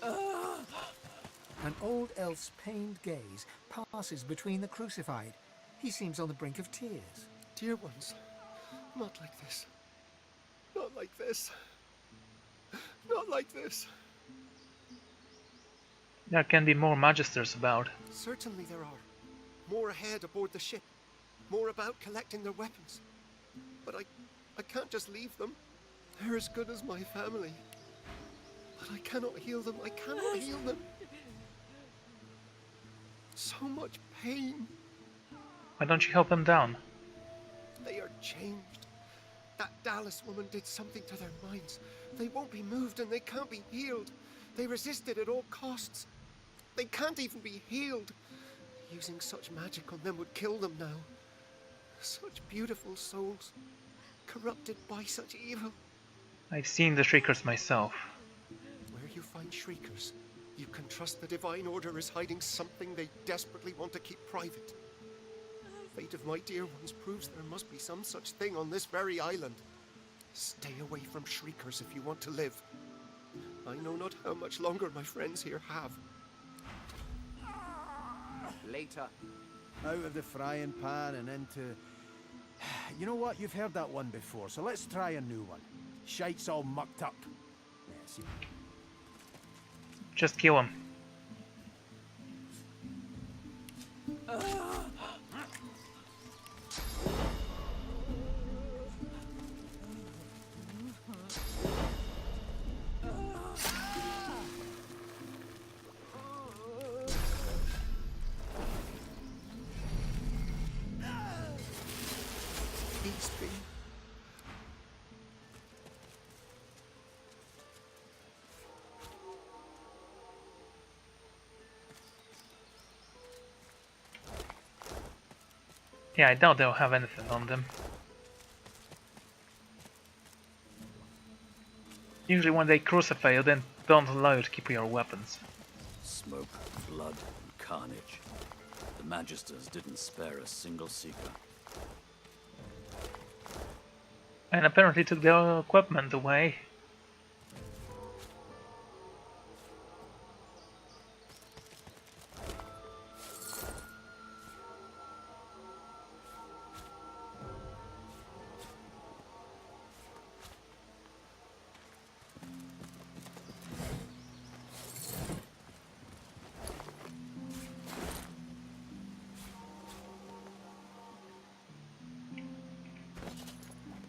An old elf's pained gaze passes between the crucified. He seems on the brink of tears. Dear ones, not like this. Not like this. Not like this. There can be more Magisters about. Certainly there are. More ahead aboard the ship. More about collecting their weapons. But I can't just leave them. They're as good as my family. But I cannot heal them. I cannot heal them. So much pain. Why don't you help them down? They are changed. That Dallas woman did something to their minds. They won't be moved and they can't be healed. They resisted at all costs. They can't even be healed. Using such magic on them would kill them now. Such beautiful souls, corrupted by such evil. I've seen the Shriekers myself. Where you find Shriekers, you can trust the Divine Order is hiding something they desperately want to keep private. The fate of my dear ones proves there must be some such thing on this very island. Stay away from Shriekers if you want to live. I know not how much longer my friends here have. Later. Out of the frying pan and into... You know what? You've heard that one before, so let's try a new one. Shite's all mucked up. Yeah, see. Just kill him. Peace be. Yeah, I doubt they'll have anything on them. Usually when they crucify you, then don't allow you to keep your weapons. Smoke, blood, and carnage. The Magisters didn't spare a single seeker. And apparently took their equipment away.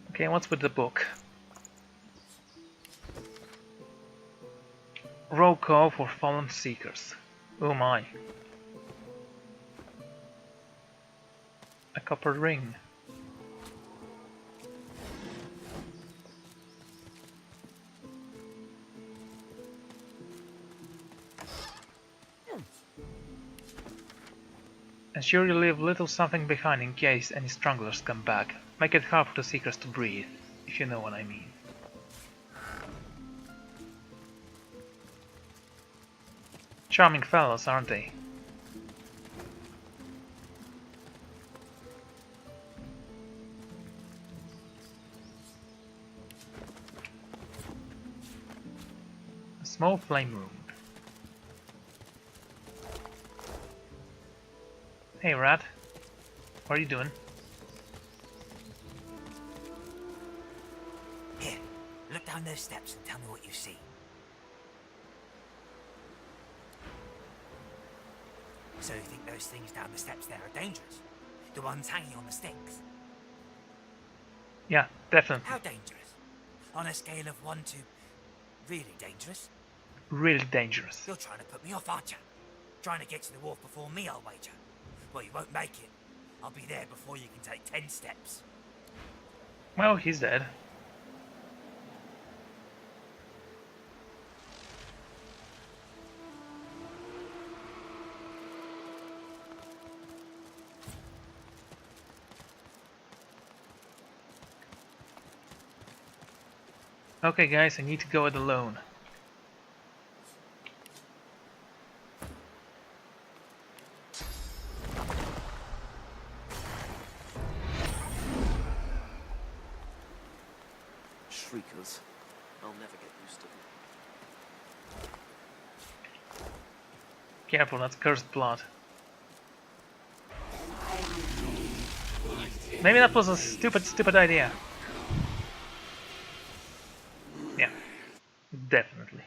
Okay, what's with the book? Roll call for fallen seekers. Oh my. A copper ring. Ensure you leave little something behind in case any stranglers come back. Make it hard for the seekers to breathe, if you know what I mean. Charming fellows, aren't they? A small flame room. Hey Rat, what are you doing? Here, look down those steps and tell me what you see. So you think those things down the steps there are dangerous? The ones hanging on the sticks? Yeah, definitely. How dangerous? On a scale of 1 to... really dangerous? Really dangerous. You're trying to put me off, aren't you? Trying to get to the wharf before me, I'll wager. Well, you won't make it. I'll be there before you can take 10 steps. Well, he's dead. Okay guys, I need to go it alone. Shriekers. I'll never get used to them. Careful, that's cursed blood. Maybe that was a stupid idea. Yeah, definitely.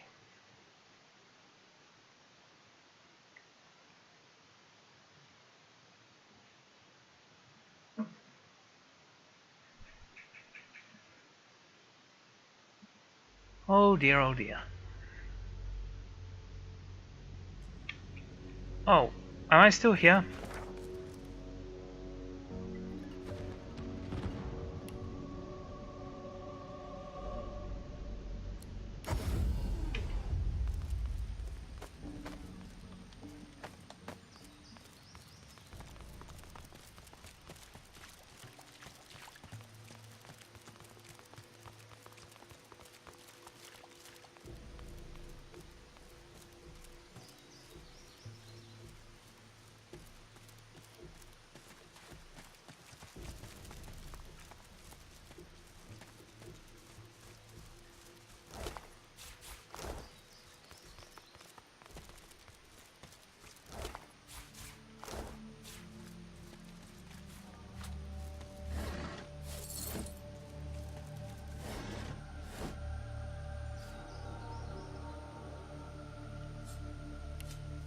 Oh dear, oh dear. Oh, am I still here?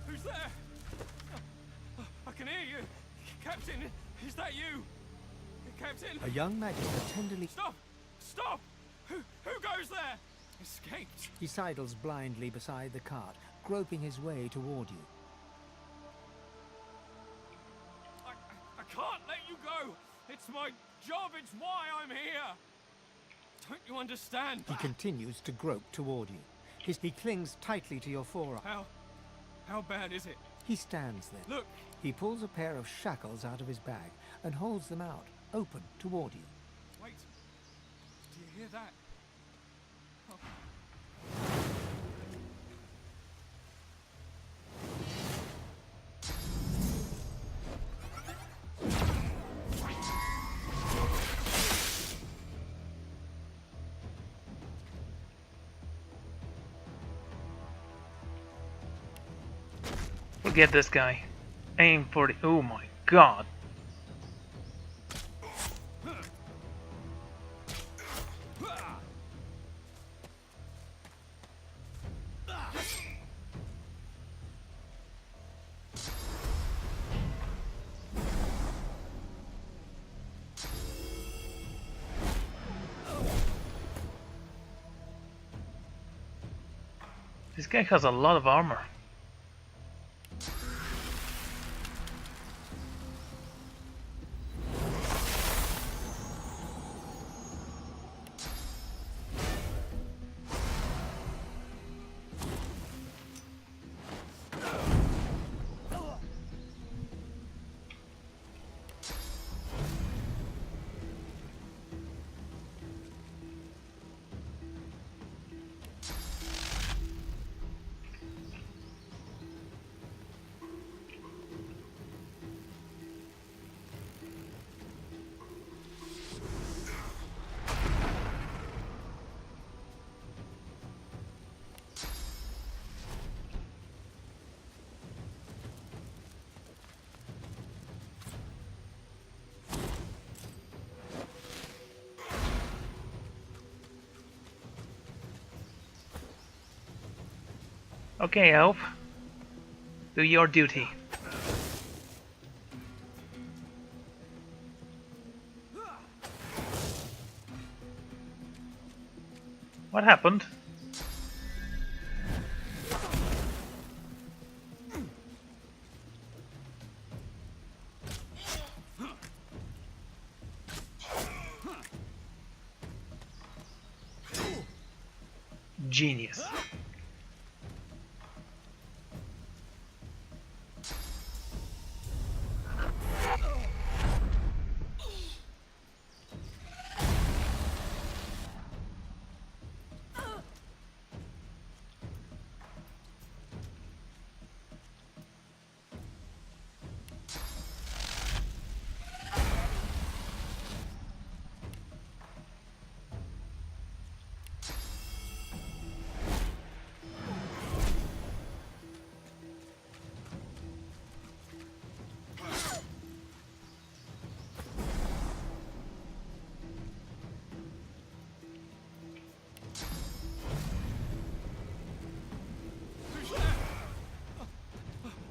Who's there? I can hear you. Captain, is that you? Captain? A young magister tenderly... Stop! Stop! Who goes there? Escaped. He sidles blindly beside the cart, groping his way toward you. I can't let you go! It's my job, it's why I'm here! Don't you understand? He continues to grope toward you. He clings tightly to your forearm. How bad is it? He stands there. Look! He pulls a pair of shackles out of his bag and holds them out, open toward you. Wait. Do you hear that? Oh. Forget this guy. Aim for the... Oh my god. This guy has a lot of armor. Okay, Elf. Do your duty. What happened? Genius.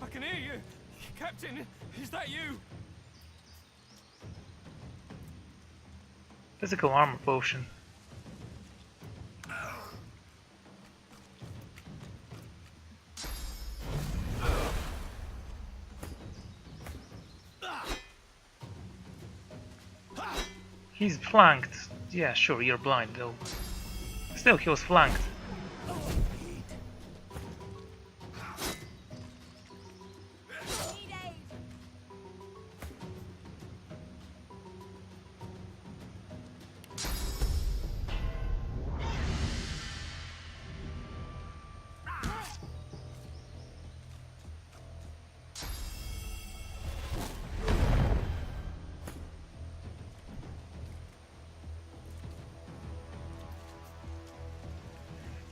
I can hear you! Captain, is that you? Physical armor potion. He's flanked. Yeah, sure, you're blind though. Still, he was flanked.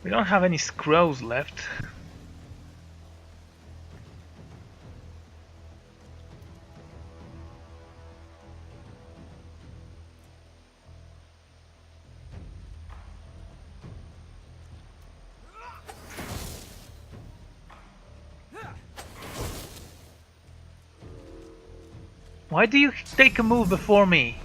We don't have any scrolls left. Why do you take a move before me?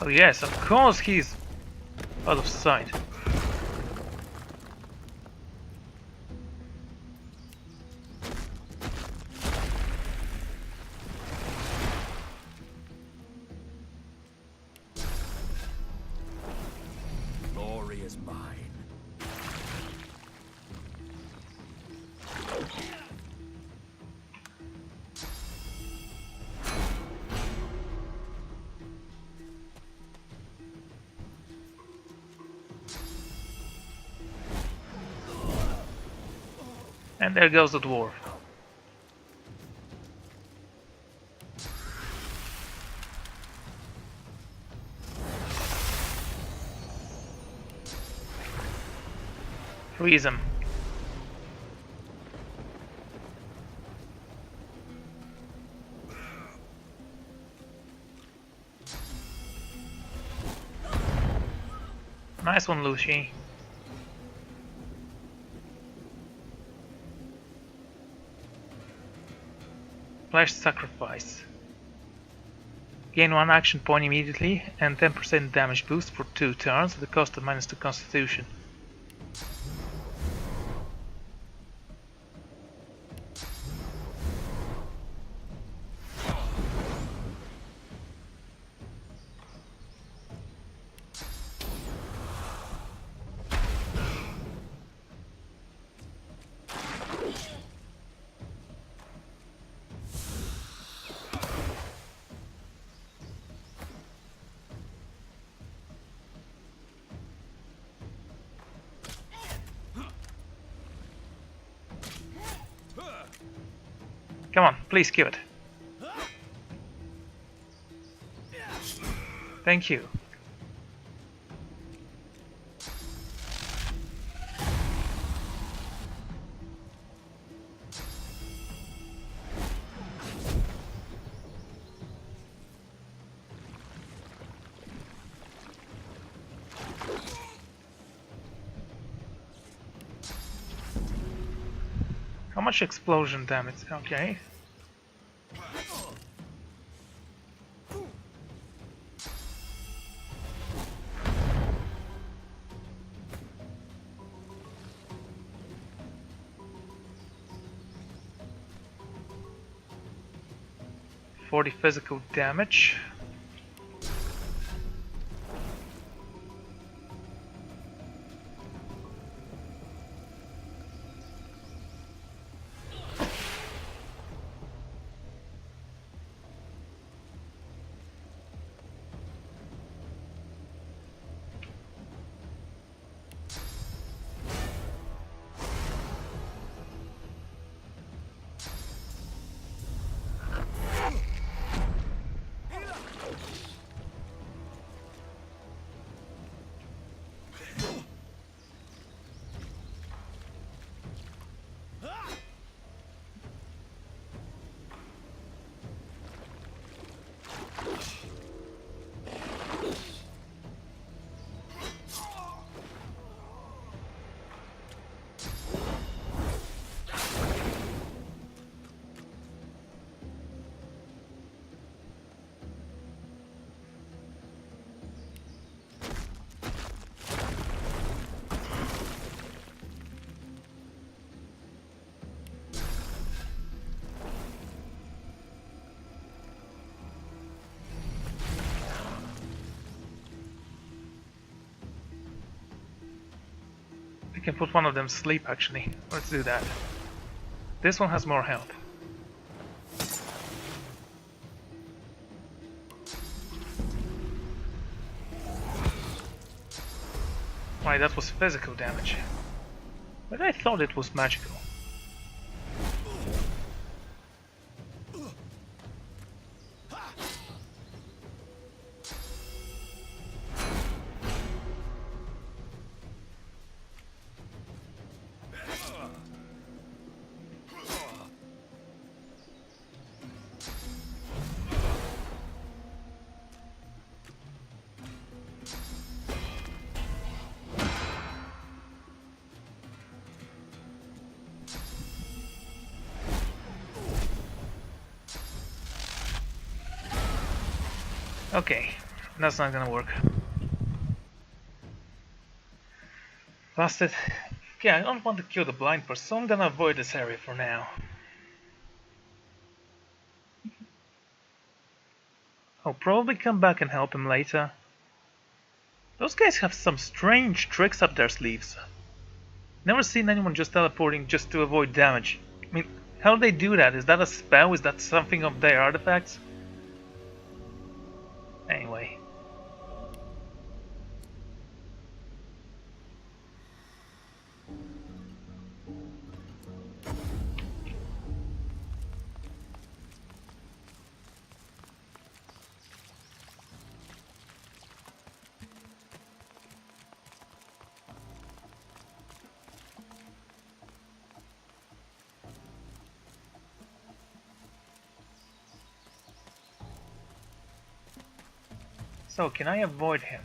Oh yes, of course he's out of sight. And there goes the dwarf. Freeze him. Nice one, Lucy. Flash Sacrifice. Gain 1 action point immediately and 10% damage boost for 2 turns at the cost of -2 Constitution. Come on, please kill it. Thank you. How much explosion damage? Okay. .40 physical damage. We can put one of them to sleep actually. Let's do that. This one has more health. Right, that was physical damage. But I thought it was magical. Okay, that's not gonna work. Busted. Okay, I don't want to kill the blind person, so I'm gonna avoid this area for now. I'll probably come back and help him later. Those guys have some strange tricks up their sleeves. Never seen anyone just teleporting just to avoid damage. I mean, how do they do that? Is that a spell? Is that something of their artifacts? Anyway. So, can I avoid him?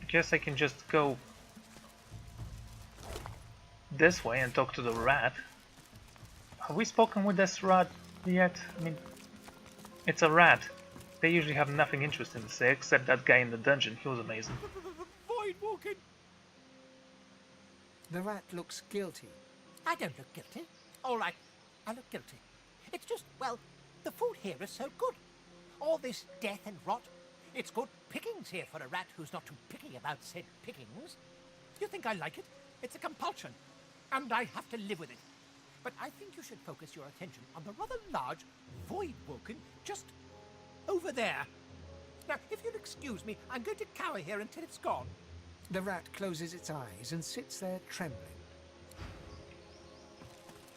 I guess I can just go this way and talk to the rat. Have we spoken with this rat yet? I mean, it's a rat. They usually have nothing interesting to say, except that guy in the dungeon. He was amazing. Void walking. The rat looks guilty. I don't look guilty. All right, I look guilty. It's just, well, the food here is so good. All this death and rot. It's good pickings here for a rat who's not too picky about said pickings. You think I like it? It's a compulsion, and I have to live with it. But I think you should focus your attention on the rather large void woken just over there. Now, if you'll excuse me, I'm going to cower here until it's gone. The rat closes its eyes and sits there trembling.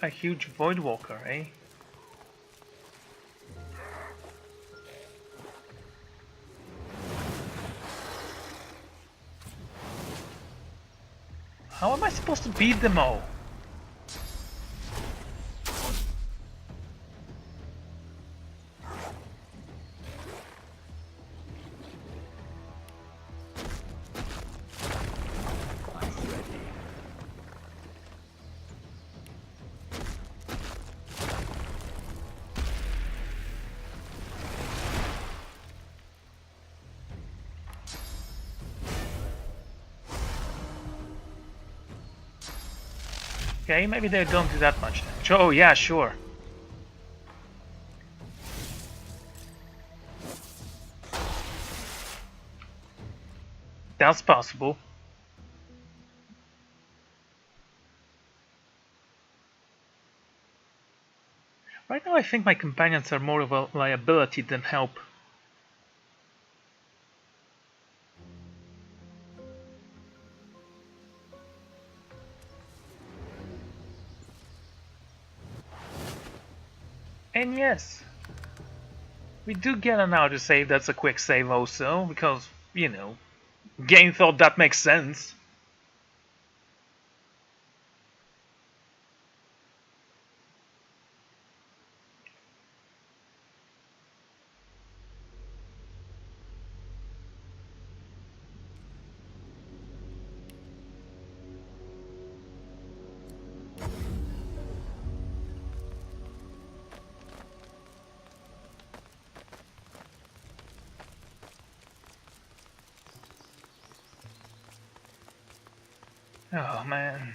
A huge void walker, eh? How am I supposed to beat them all? Okay, maybe they don't do that much damage. Oh yeah, sure. That's possible. Right now I think my companions are more of a liability than help. And yes, we do get an autosave that's a quick save also, because, you know, game thought that makes sense. Oh man.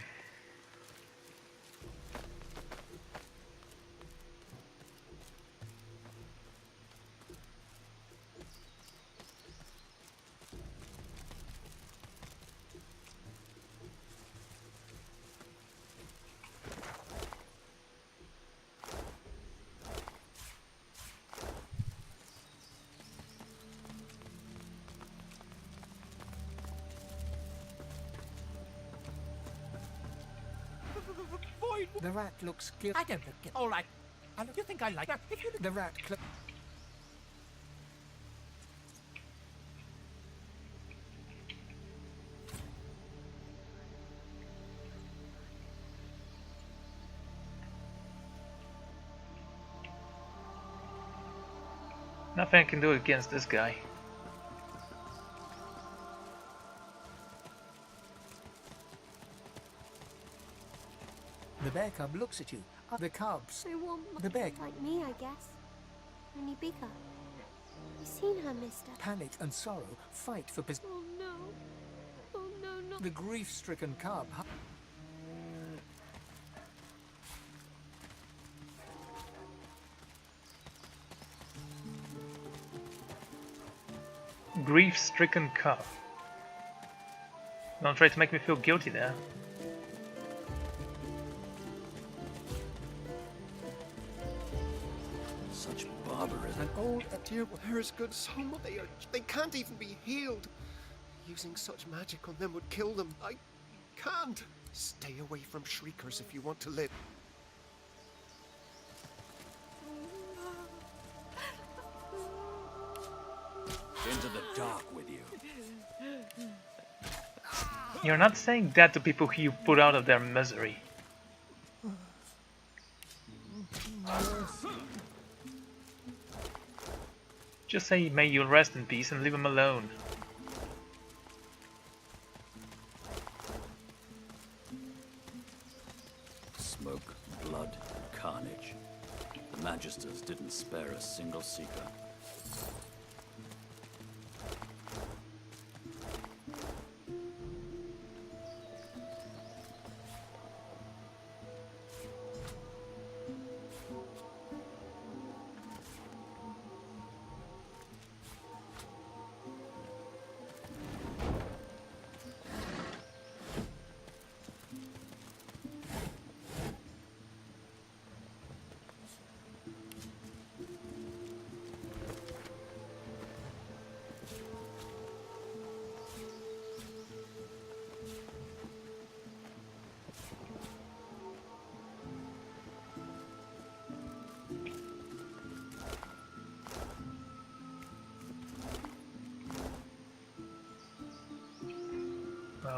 The rat looks guilty. I don't look guilty. All right. You think I like that? If you The rat Nothing I can do against this guy. The bear cub looks at you. The cubs. They want The bear like me, I guess. Only bigger. You seen her, mister? Panic and sorrow fight for possession. Oh no. Oh no, no. The grief-stricken cub. Grief-stricken cub. Don't try to make me feel guilty there. Such barbarism. An old dear, where's good soul? They can't even be healed. Using such magic on them would kill them. I can't. Stay away from shriekers if you want to live. Into the dark with you. You're not saying that to people who you put out of their misery. Just say may you rest in peace and leave him alone. Smoke, blood, carnage. The Magisters didn't spare a single seeker.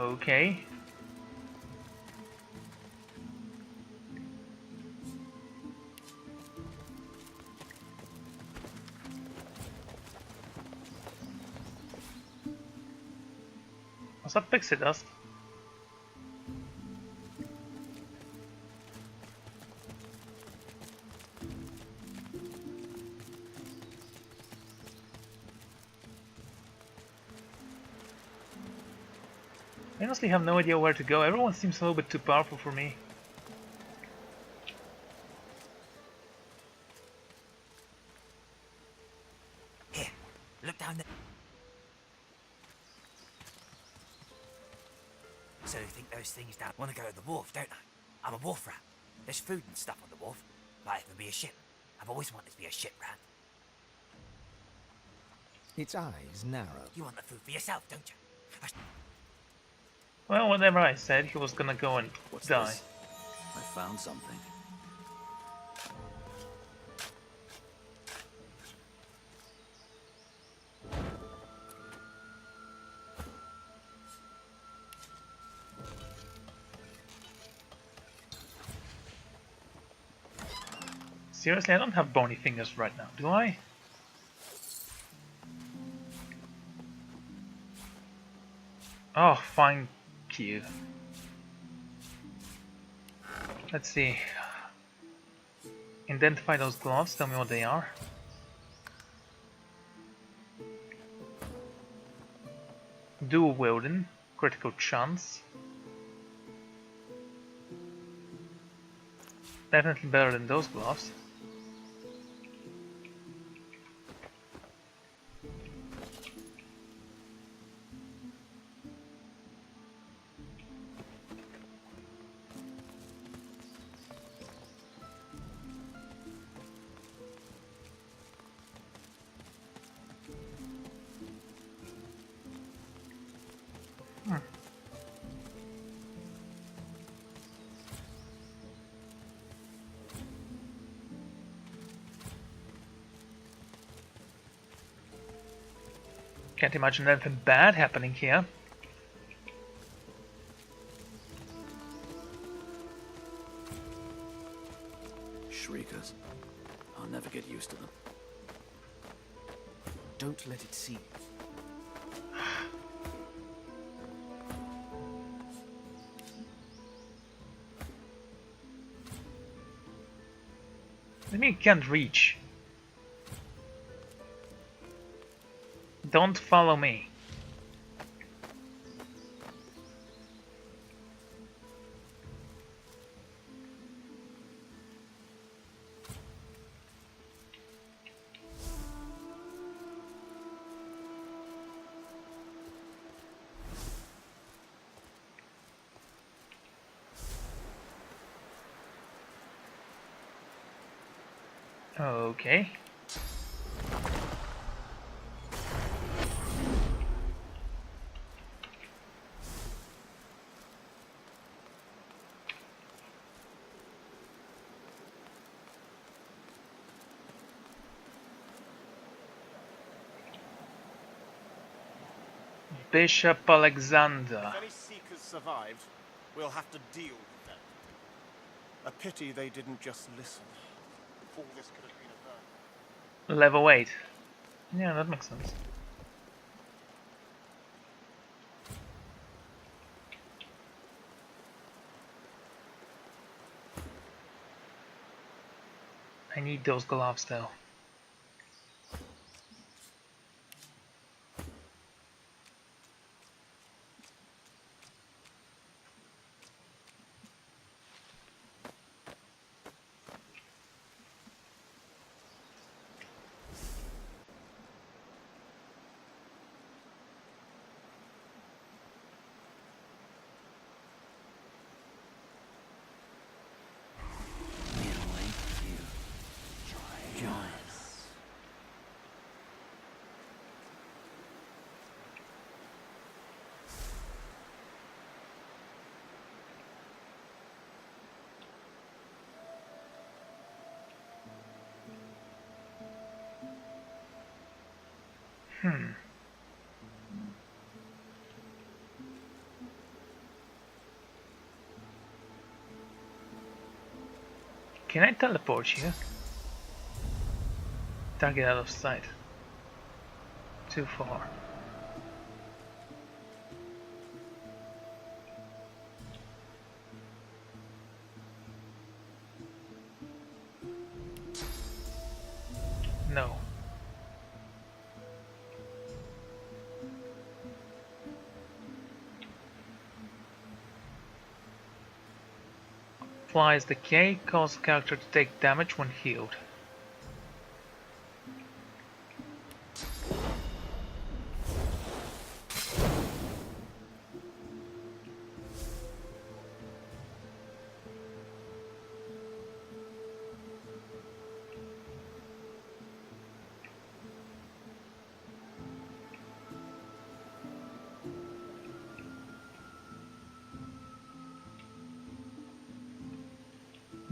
Okay. What's that pixie dust? I honestly have no idea where to go. Everyone seems a little bit too powerful for me. Here, look down there. So you think those things down want to go to the wharf, don't I? I'm a wharf rat. There's food and stuff on the wharf. Like if there'd be a ship. I've always wanted to be a ship rat. Its eyes narrow. You want the food for yourself, don't you? Well, whatever I said, he was gonna go and die. This? I found something. Seriously, I don't have bony fingers right now, do I? Oh, thank you. Let's see. Identify those gloves, tell me what they are. Dual wielding, critical chance. Definitely better than those gloves. Can't imagine anything bad happening here. Shriekers. I'll never get used to them. Don't let it see you. I mean, you can't reach. Don't follow me. Okay. Bishop Alexandar. If any seekers survived, we'll have to deal with them. A pity they didn't just listen. All this could have been averted. Level 8. Yeah, that makes sense. I need those gloves though. Can I teleport you? Target out of sight. Too far. No. Applies decay, causes character to take damage when healed.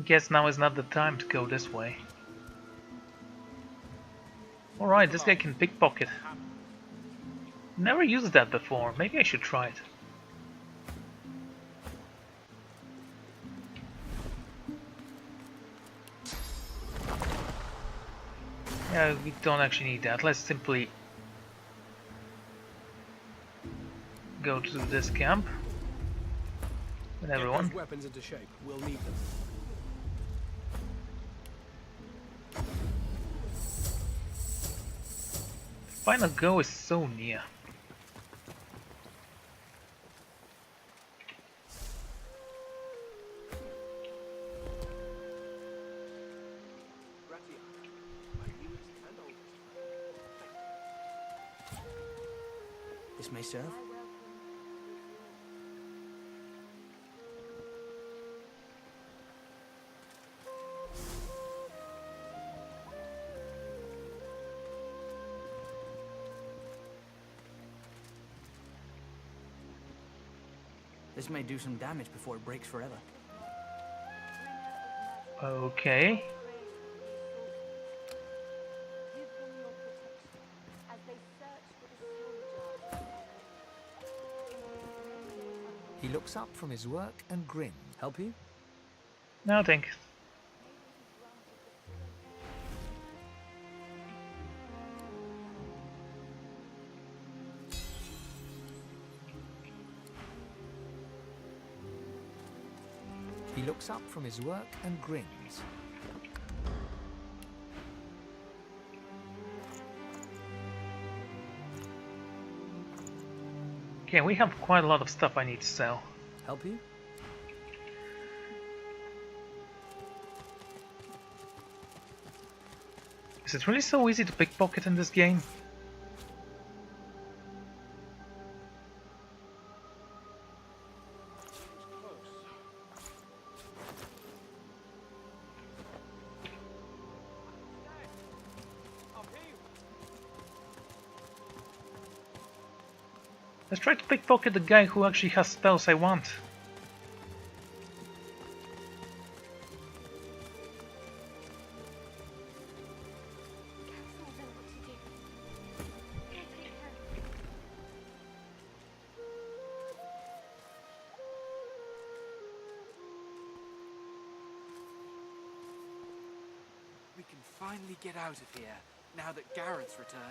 Guess now is not the time to go this way. Alright, this guy can pickpocket. Never used that before, maybe I should try it. Yeah, we don't actually need that, let's simply go to this camp with everyone. Get those weapons into shape, we'll need them. Final go is so near. This may serve. This may do some damage before it breaks forever. Okay. He looks up from his work and grins. Help you? No, thanks. He looks up from his work and grins. Okay, we have quite a lot of stuff I need to sell. Help you? Is it really so easy to pickpocket in this game? Let's try to pickpocket the guy who actually has spells I want. We can finally get out of here. now that Gareth's returned.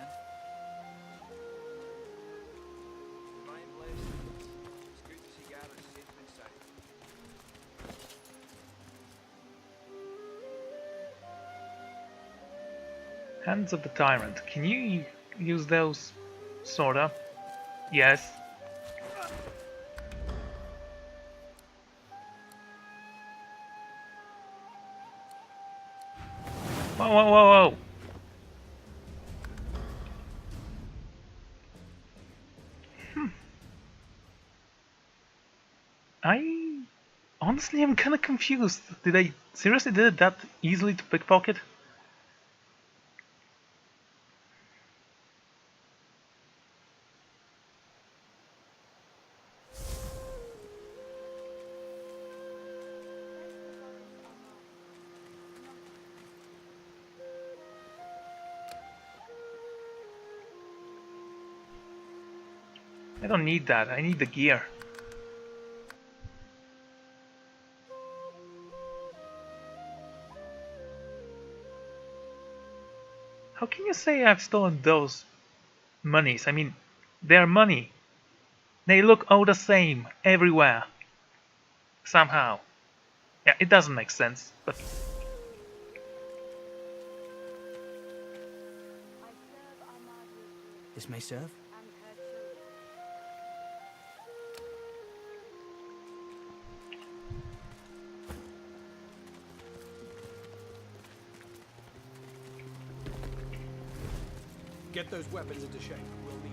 Divine blessings. It's good to see Gareth safe and sound. Hands of the Tyrant. Can you use those? Sorta. Yes. Whoa, whoa, whoa, whoa! I honestly am kind of confused. Did I seriously did it that easily to pickpocket? I don't need that. I need the gear. How can you say I've stolen those monies? I mean, they're money. They look all the same everywhere. Somehow. Yeah, it doesn't make sense, but... This may serve. Get those weapons into shape. We'll need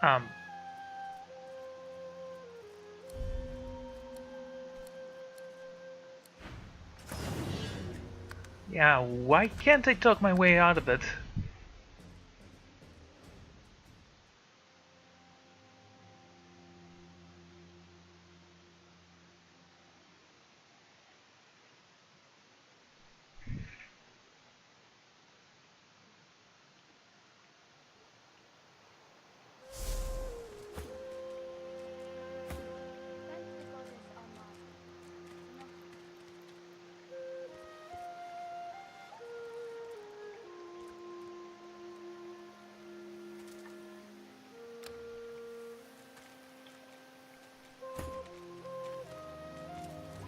them. Yeah, why can't I talk my way out of it?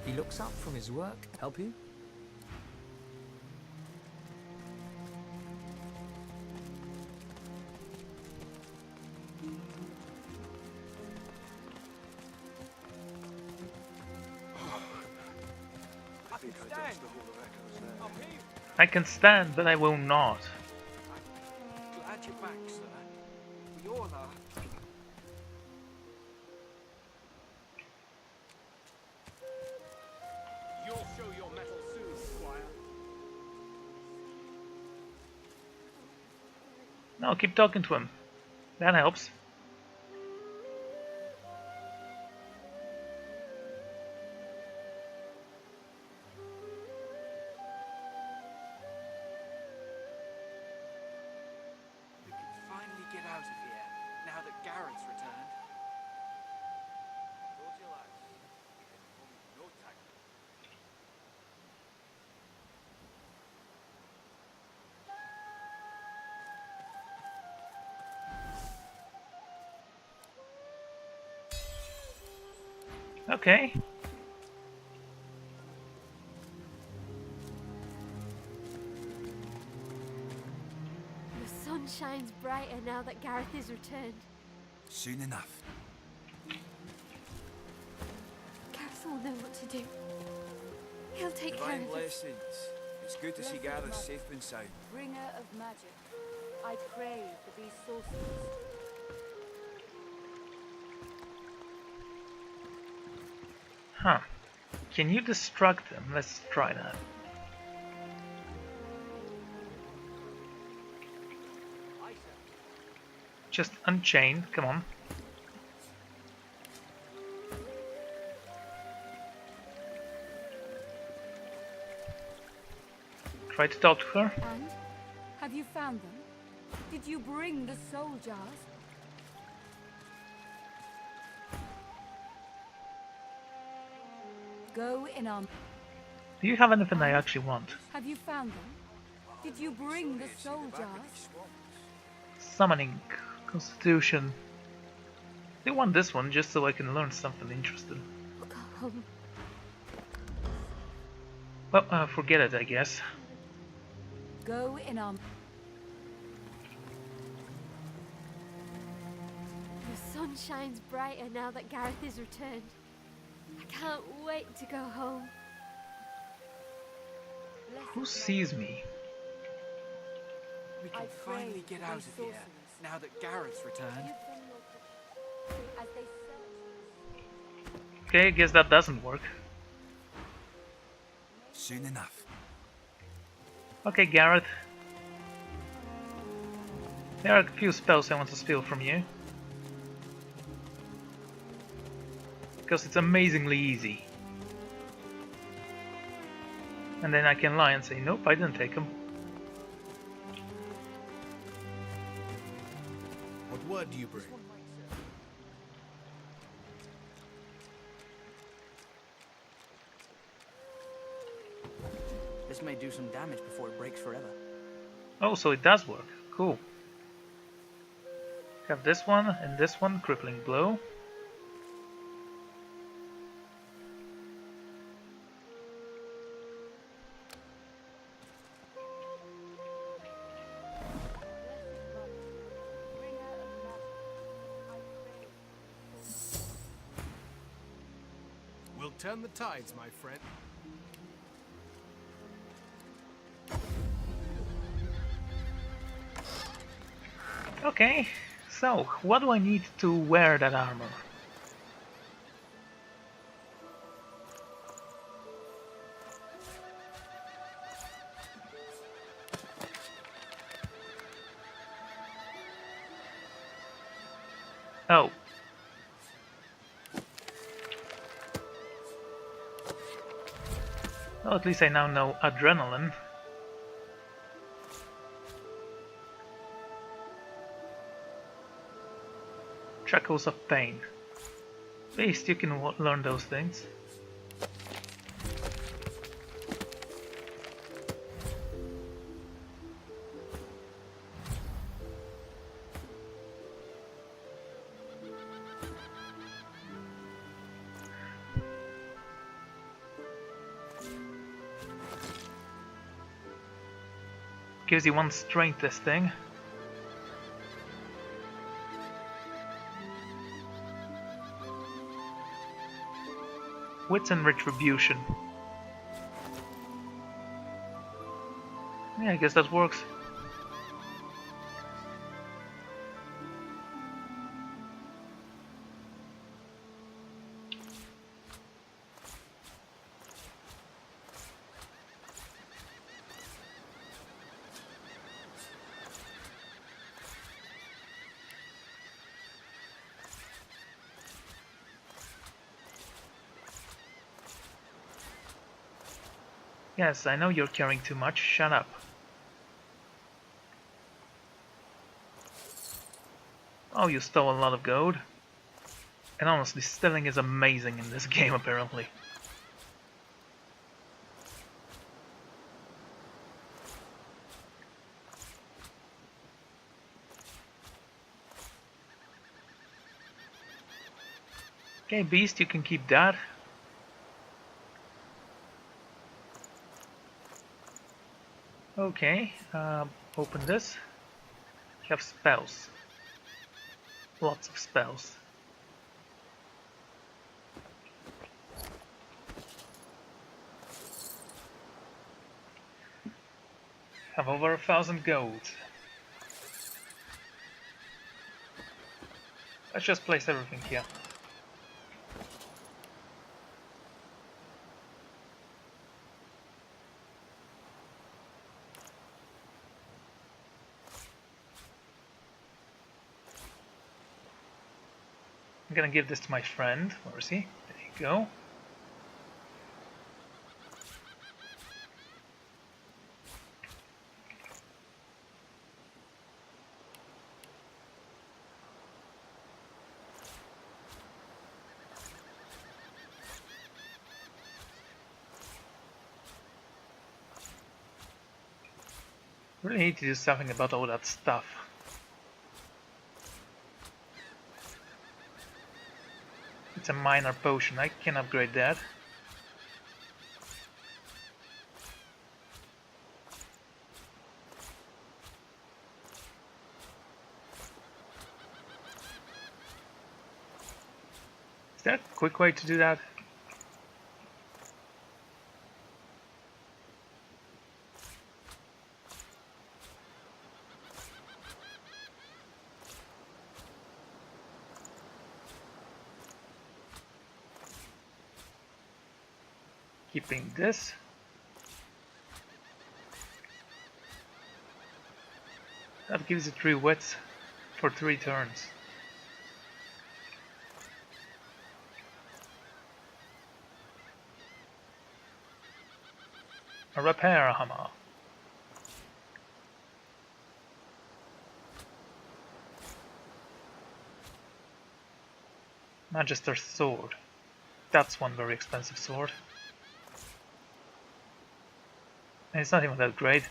He looks up from his work. Help you? I think I dodged the whole of echoes there. Up here. I can stand, but I will not. Glad you're back, sir. We all are. You'll show your mettle soon, Squire. No, keep talking to him. That helps. We can finally get out of here, now that Gareth's returned. Told you, lads. Heading home in no time. Okay. The sun shines brighter now that Gareth is returned. Soon enough. Gareth will know what to do. He'll take care Divine of us. blessings. It's good to see Gareth safe and sound. Bringer of magic, I pray for these sorcerers. Huh. Can you destruct them? Let's try that. Just unchain, come on. Try to talk to her. And? Have you found them? Did you bring the soul jars? Go in our... Do you have anything I actually want? Have you found them? Did you bring the soul jars? Summoning. Constitution. I want this one just so I can learn something interesting. Go home. Well, forget it, I guess. Go in our... The sun shines brighter now that Gareth is returned. I can't wait to go home. Who sees me? We can finally get out of here, now that Gareth's returned. Okay, I guess that doesn't work. Soon enough. Okay, Gareth. There are a few spells I want to steal from you. Because it's amazingly easy. And then I can lie and say, nope, I didn't take them. What word do you bring? This may do some damage before it breaks forever. Oh, so it does work. Cool. Have this one and this one, crippling blow. We'll turn the tides, my friend. Okay, so what do I need to wear that armor? Oh. Well, at least I now know adrenaline. Shackles of pain. At least you can learn those things. Gives you 1 strength, this thing. Wits and retribution. Yeah, I guess that works. Yes, I know you're carrying too much. Shut up. Oh, you stole a lot of gold. And honestly, stealing is amazing in this game, apparently. Okay, beast, you can keep that. Okay, open this. You have spells. Lots of spells. Have over 1,000 gold. Let's just place everything here. I'm gonna give this to my friend. Where is he? There you go. Really need to do something about all that stuff. It's a minor potion, I can upgrade that. Is there a quick way to do that? Keeping this. That gives it 3 wets for 3 turns. A repair hammer. Magister's sword. That's one very expensive sword. And it's not even that great.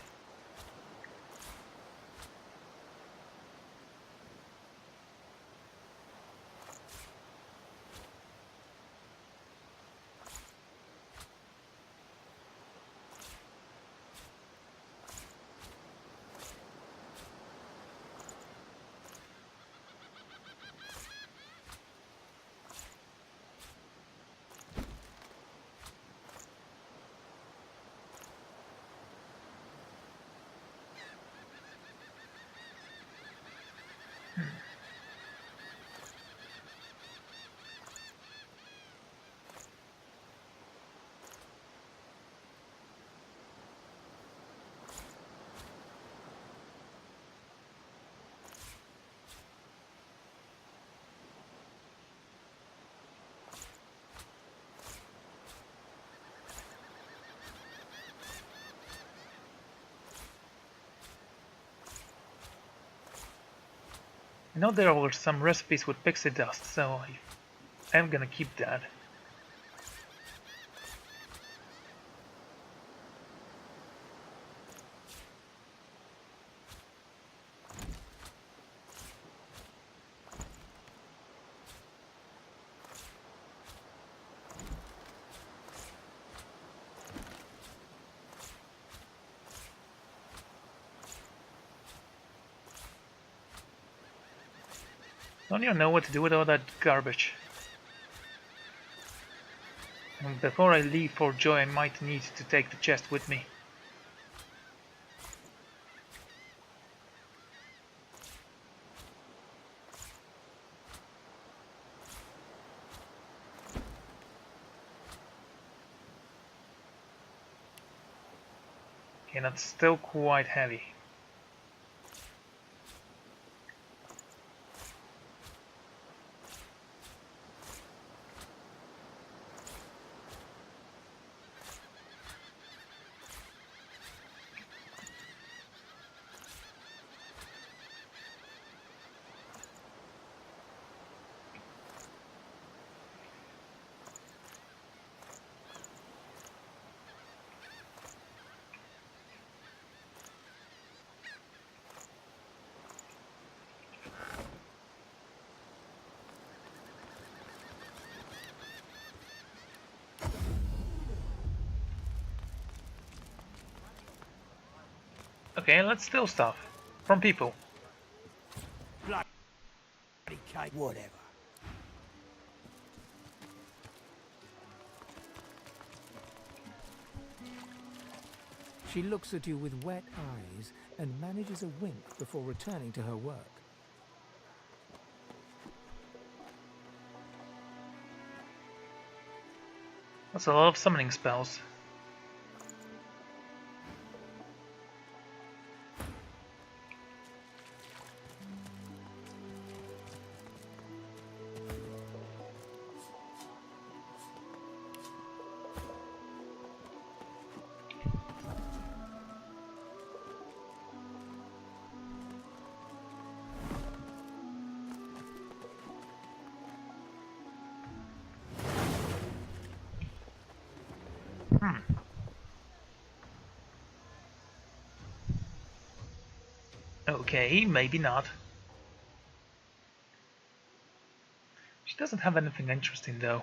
I know there were some recipes with pixie dust, so I'm gonna keep that. Don't even know what to do with all that garbage. And before I leave for Joy, I might need to take the chest with me. Okay, that's still quite heavy. Okay, let's steal stuff from people. Bloody cake, whatever. She looks at you with wet eyes and manages a wink before returning to her work. That's a lot of summoning spells. Okay, maybe not. She doesn't have anything interesting though.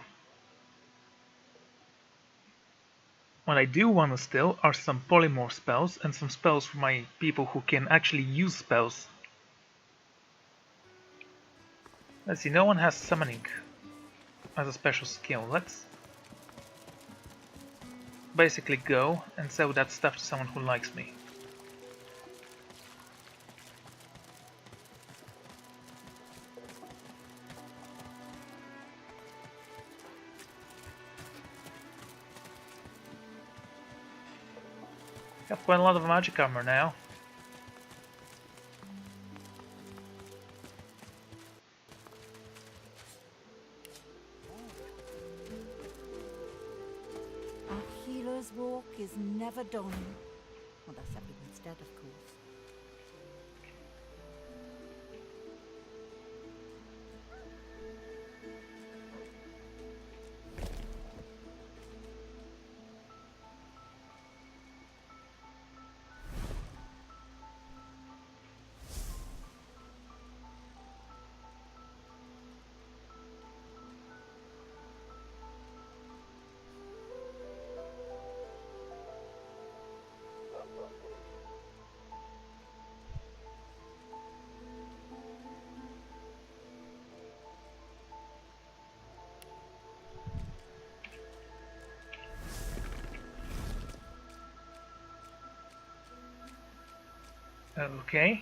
What I do want to steal are some polymorph spells and some spells for my people who can actually use spells. Let's see, no one has summoning as a special skill. Let's basically go and sell that stuff to someone who likes me. Got quite a lot of magic armor now. A healer's walk is never done. Well, that's everyone's dead, of course. Okay.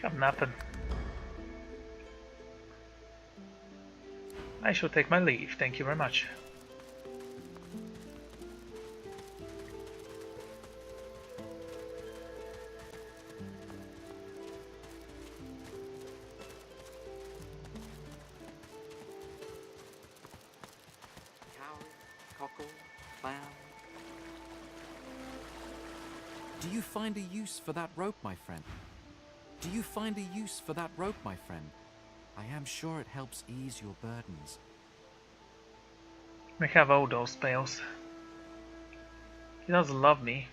Got nothing. I shall take my leave, thank you very much. Do you find a use for that rope, my friend? Do you find a use for that rope, my friend? I am sure it helps ease your burdens. I have all those spells. He doesn't love me.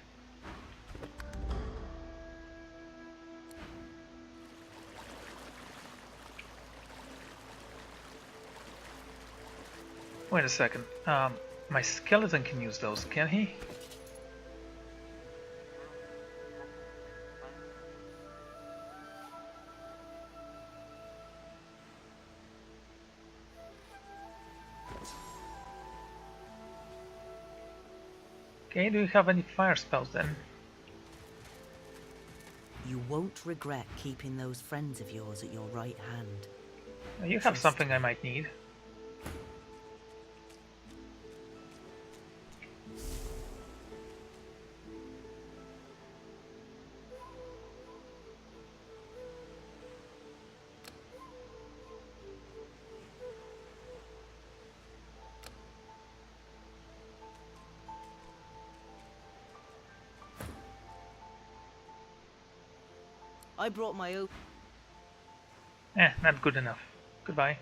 Wait a second. My skeleton can use those, can he? Okay, do you have any fire spells then? You won't regret keeping those friends of yours at your right hand. You have something I might need. I brought my own. Not good enough. Goodbye.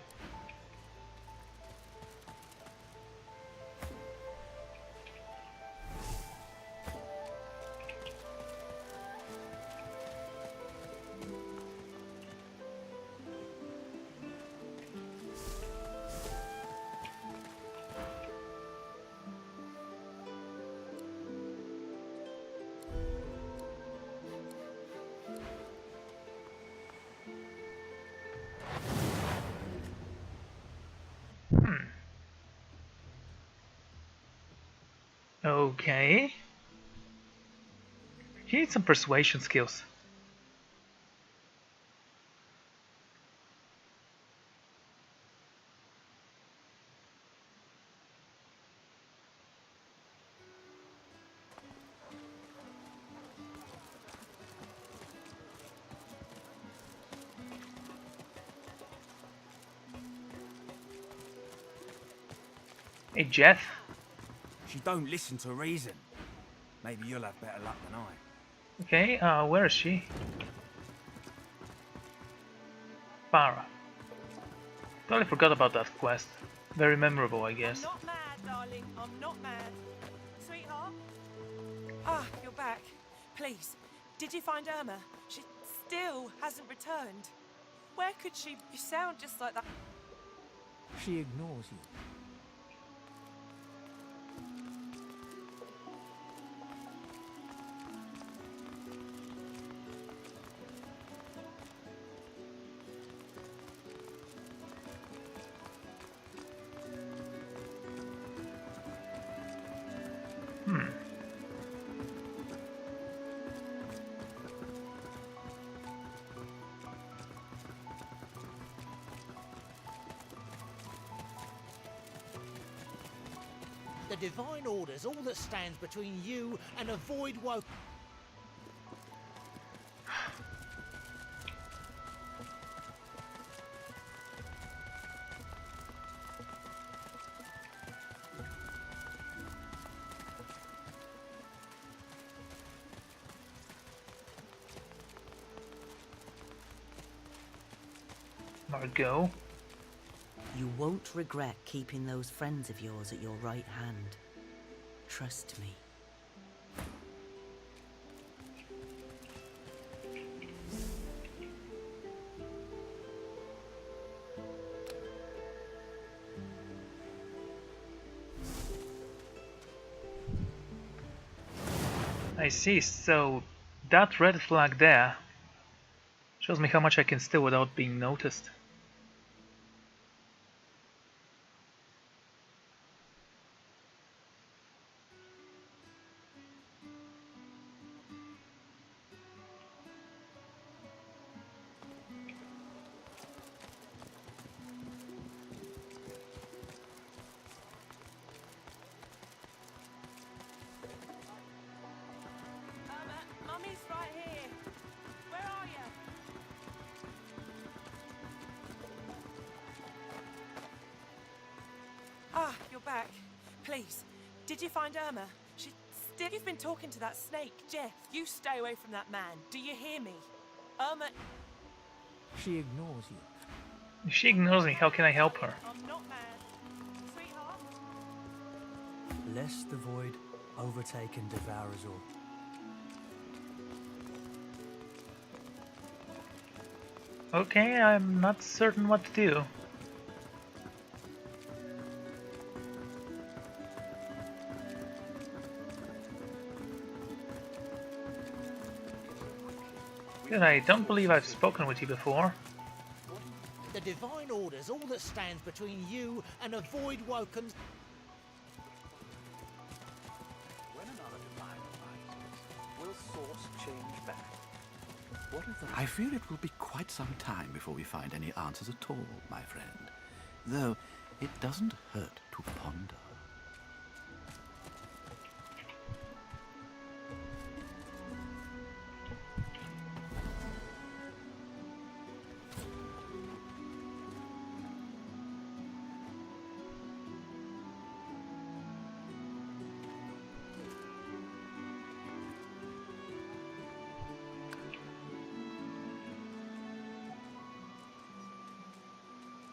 Okay. He needs some persuasion skills. Hey, Jeff. She don't listen to reason. Maybe you'll have better luck than I. Okay, where is she? Para. Totally forgot about that quest. Very memorable, I guess. I'm not mad, darling. I'm not mad. Sweetheart? Ah, you're back. Please, did you find Irma? She still hasn't returned. Where could she... You sound just like that. She ignores you. The Divine Order's all that stands between you and a void woke. Margot. You won't regret keeping those friends of yours at your right hand. Trust me. I see, so that red flag there shows me how much I can steal without being noticed. Mummy's right here. Where are you? Ah, you're back. Please, did you find Irma? She still... You've been talking to that snake, Jeff. You stay away from that man. Do you hear me? Irma... She ignores you. If she ignores me, how can I help her? I'm not mad. Sweetheart? Lest the void overtake and devour us all. Okay, I'm not certain what to do. Good, I don't believe I've spoken with you before. The Divine Order's all that stands between you and a void woken. When another divine arises, will Source change back? What if I fear it will be quite some time before we find any answers at all, my friend. Though it doesn't hurt to ponder.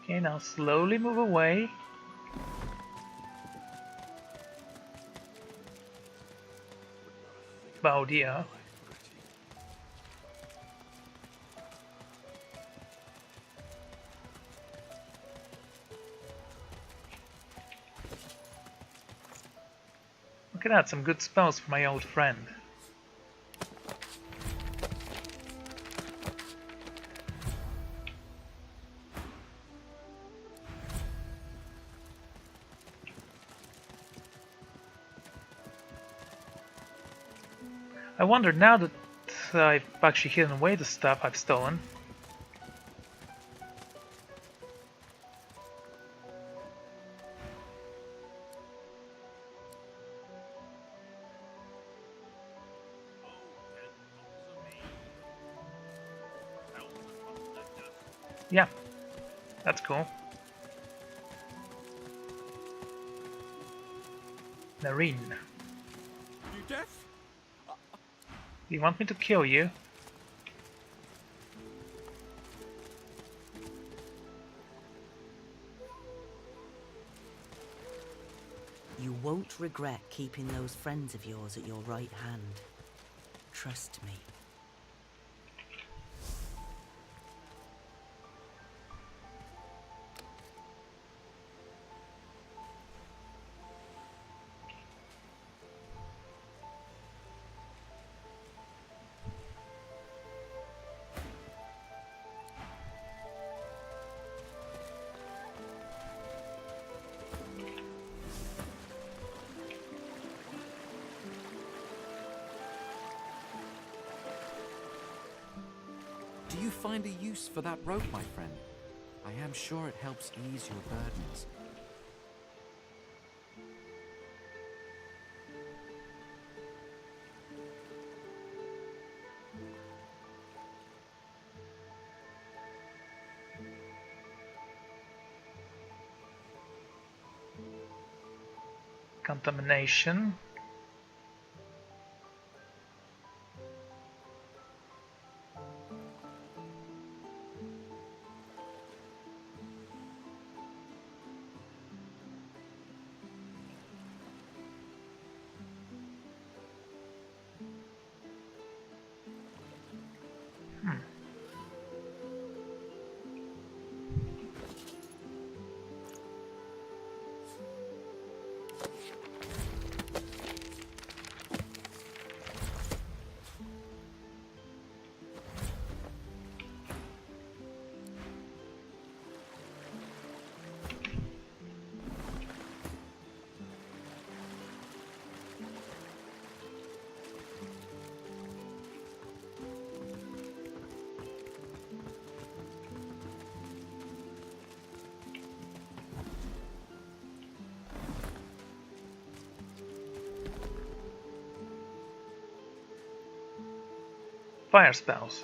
Okay, now slowly move away. Baudia. Look at that, some good spells for my old friend. I wonder, now that I've actually hidden away the stuff I've stolen, yeah, that's cool. Narine. You deaf? Do you want me to kill you? won't regret keeping those friends of yours at your right hand. Trust me. Do you find a use for that rope, my friend? I am sure it helps ease your burdens. Contamination. Fire spells.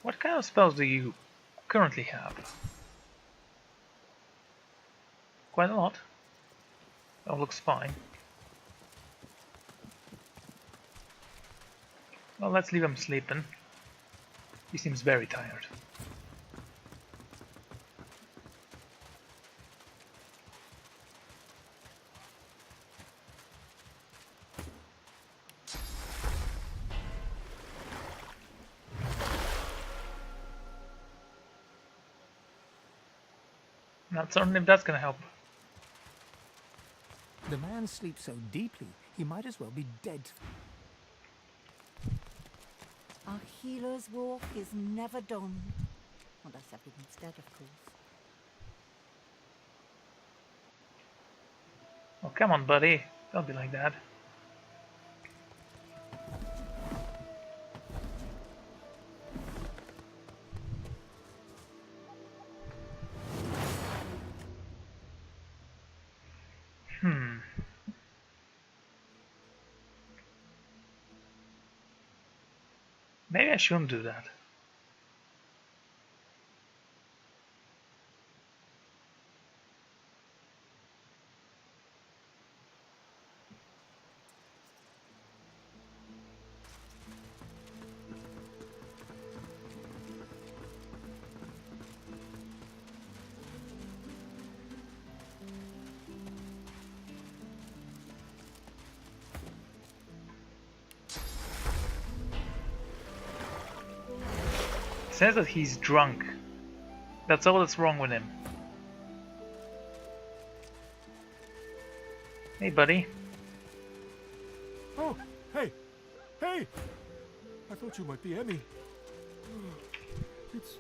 What kind of spells do you currently have? Quite a lot. That looks fine. Well, let's leave him sleeping. He seems very tired. Not certain if that's gonna help. The man sleeps so deeply, he might as well be dead. A healer's walk is never done. Unless everyone's dead, of course. Oh, come on, buddy. Don't be like that. Maybe I shouldn't do that. Says that he's drunk. That's all that's wrong with him. Hey, buddy. Oh, hey! Hey! I thought you might be Emmy. It's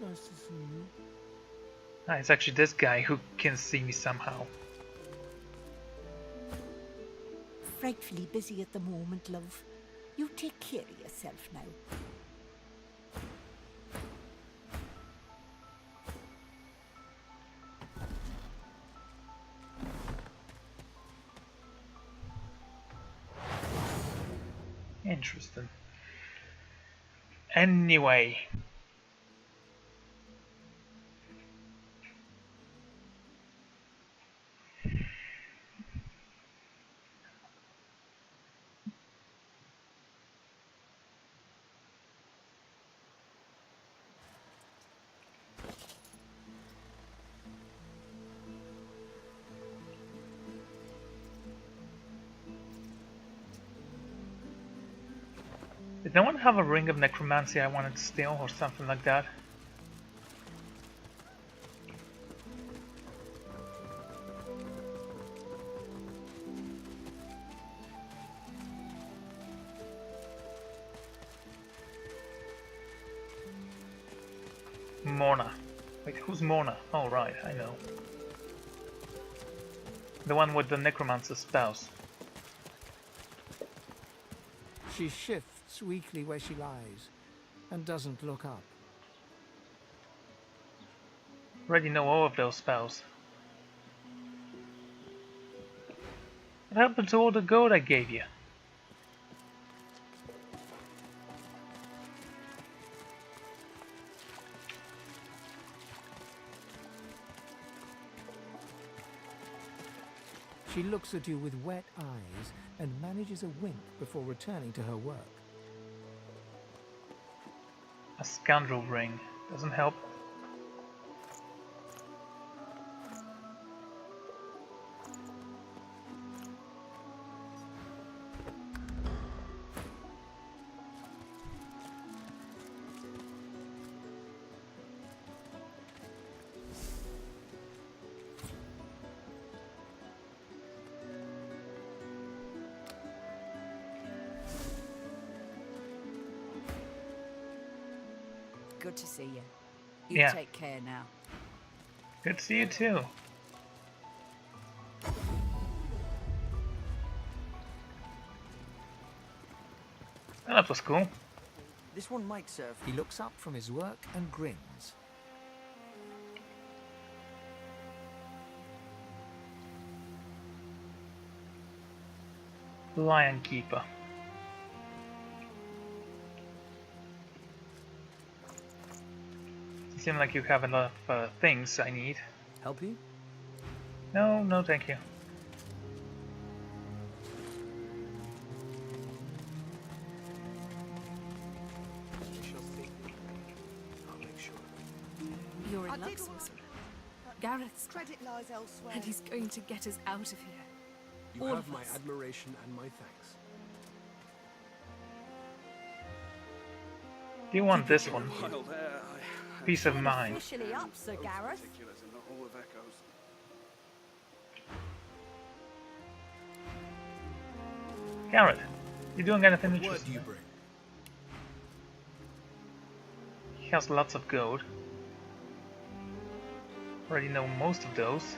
nice to see you. Ah, it's actually this guy who can see me somehow. Frightfully busy at the moment, love. You take care of yourself now. Interesting. Anyway. Did no one have a ring of necromancy I wanted to steal or something like that? Morna. Wait, who's Morna? Oh right, I know. The one with the necromancer spouse. She shifts weakly where she lies and doesn't look up. Already know all of those spells. What happened to all the gold I gave you? She looks at you with wet eyes and manages a wink before returning to her work. A scoundrel ring. Doesn't help. Good to see you. You Yeah. take care now. Good to see you too. Oh, that was cool. This one might serve. He looks up from his work and grins. Lion Keeper. You seem like you have a lot of things I need. Help you? No, no thank you. You're in luck, Sorcerer. Gareth's Credit lies elsewhere. and he's going to get us out of here. You All have of my us. admiration and my thanks. Do you want this one? While there, Peace of mind. Officially up, Sir Gareth. particulars in the Hall of Echoes. Garrett, you doing anything What do interesting? you bring? He has lots of gold. Already know most of those.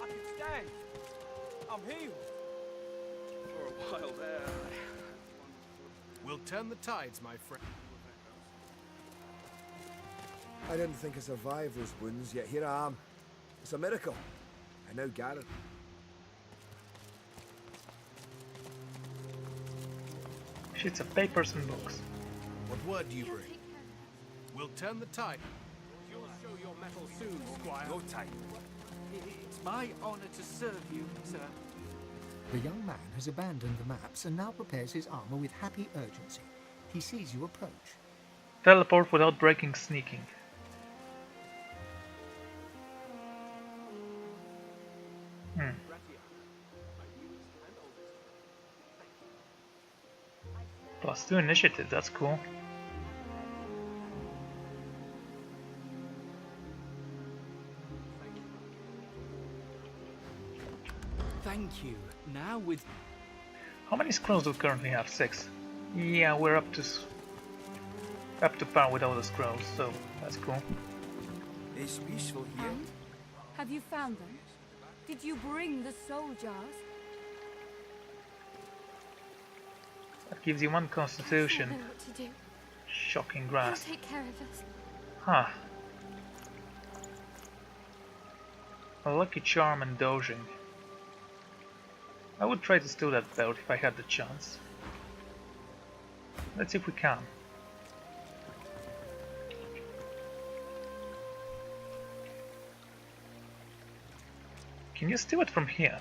I can stay. I'm healed. For a while there, We'll turn the tides, my friend. I didn't think I survived those wounds, yet here I am. It's a miracle. I know Gareth. Sheets of papers and books. What word do you bring? We'll turn the tide. You'll show your mettle soon, Squire. no time. It's my honor to serve you, sir. The young man has abandoned the maps and now prepares his armor with happy urgency. He sees you approach. Teleport without breaking sneaking. +2 initiative, that's cool. Thank you. Now with... How many scrolls do we currently have? 6. Yeah, we're up to par with all the scrolls, so that's cool. It's peaceful here. And? Have you found them? Did you bring the soul jars? That gives you 1 constitution. I know what to do. Shocking I'll grasp. take care of us. Huh. A lucky charm and dodging. I would try to steal that belt if I had the chance. Let's see if we can. Can you steal it from here?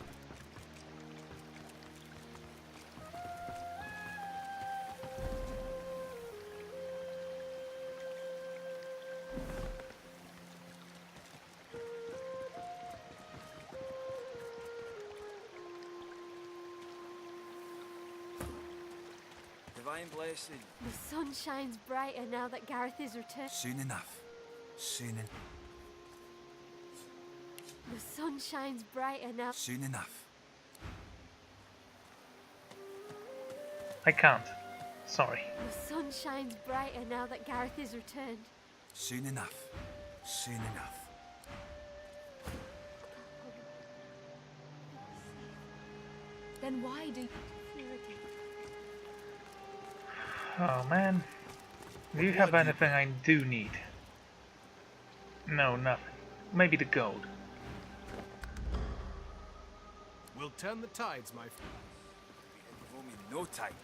Divine blessing. The sun shines brighter now that Gareth is returned. Soon enough. Soon enough. The sun shines brighter now. Soon enough. I can't. Sorry. The sun shines brighter now that Gareth is returned. Soon enough. Soon enough. Then why do you... Oh man. Do you have anything I do need? No, nothing. Maybe the gold. We'll turn the tides, my friend. Before me no time.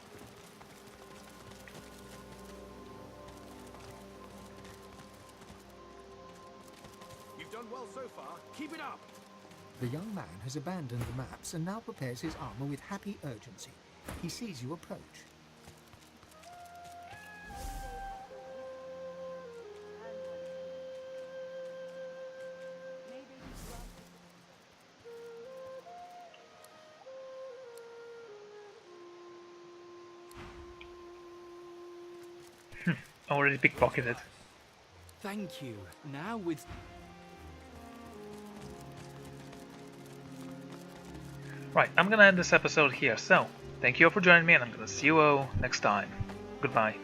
You've done well so far. Keep it up. The young man has abandoned the maps and now prepares his armor with happy urgency. He sees you approach. Already pickpocketed. Thank you. Now with... Right, I'm gonna end this episode here, so thank you all for joining me and I'm gonna see you all next time. Goodbye.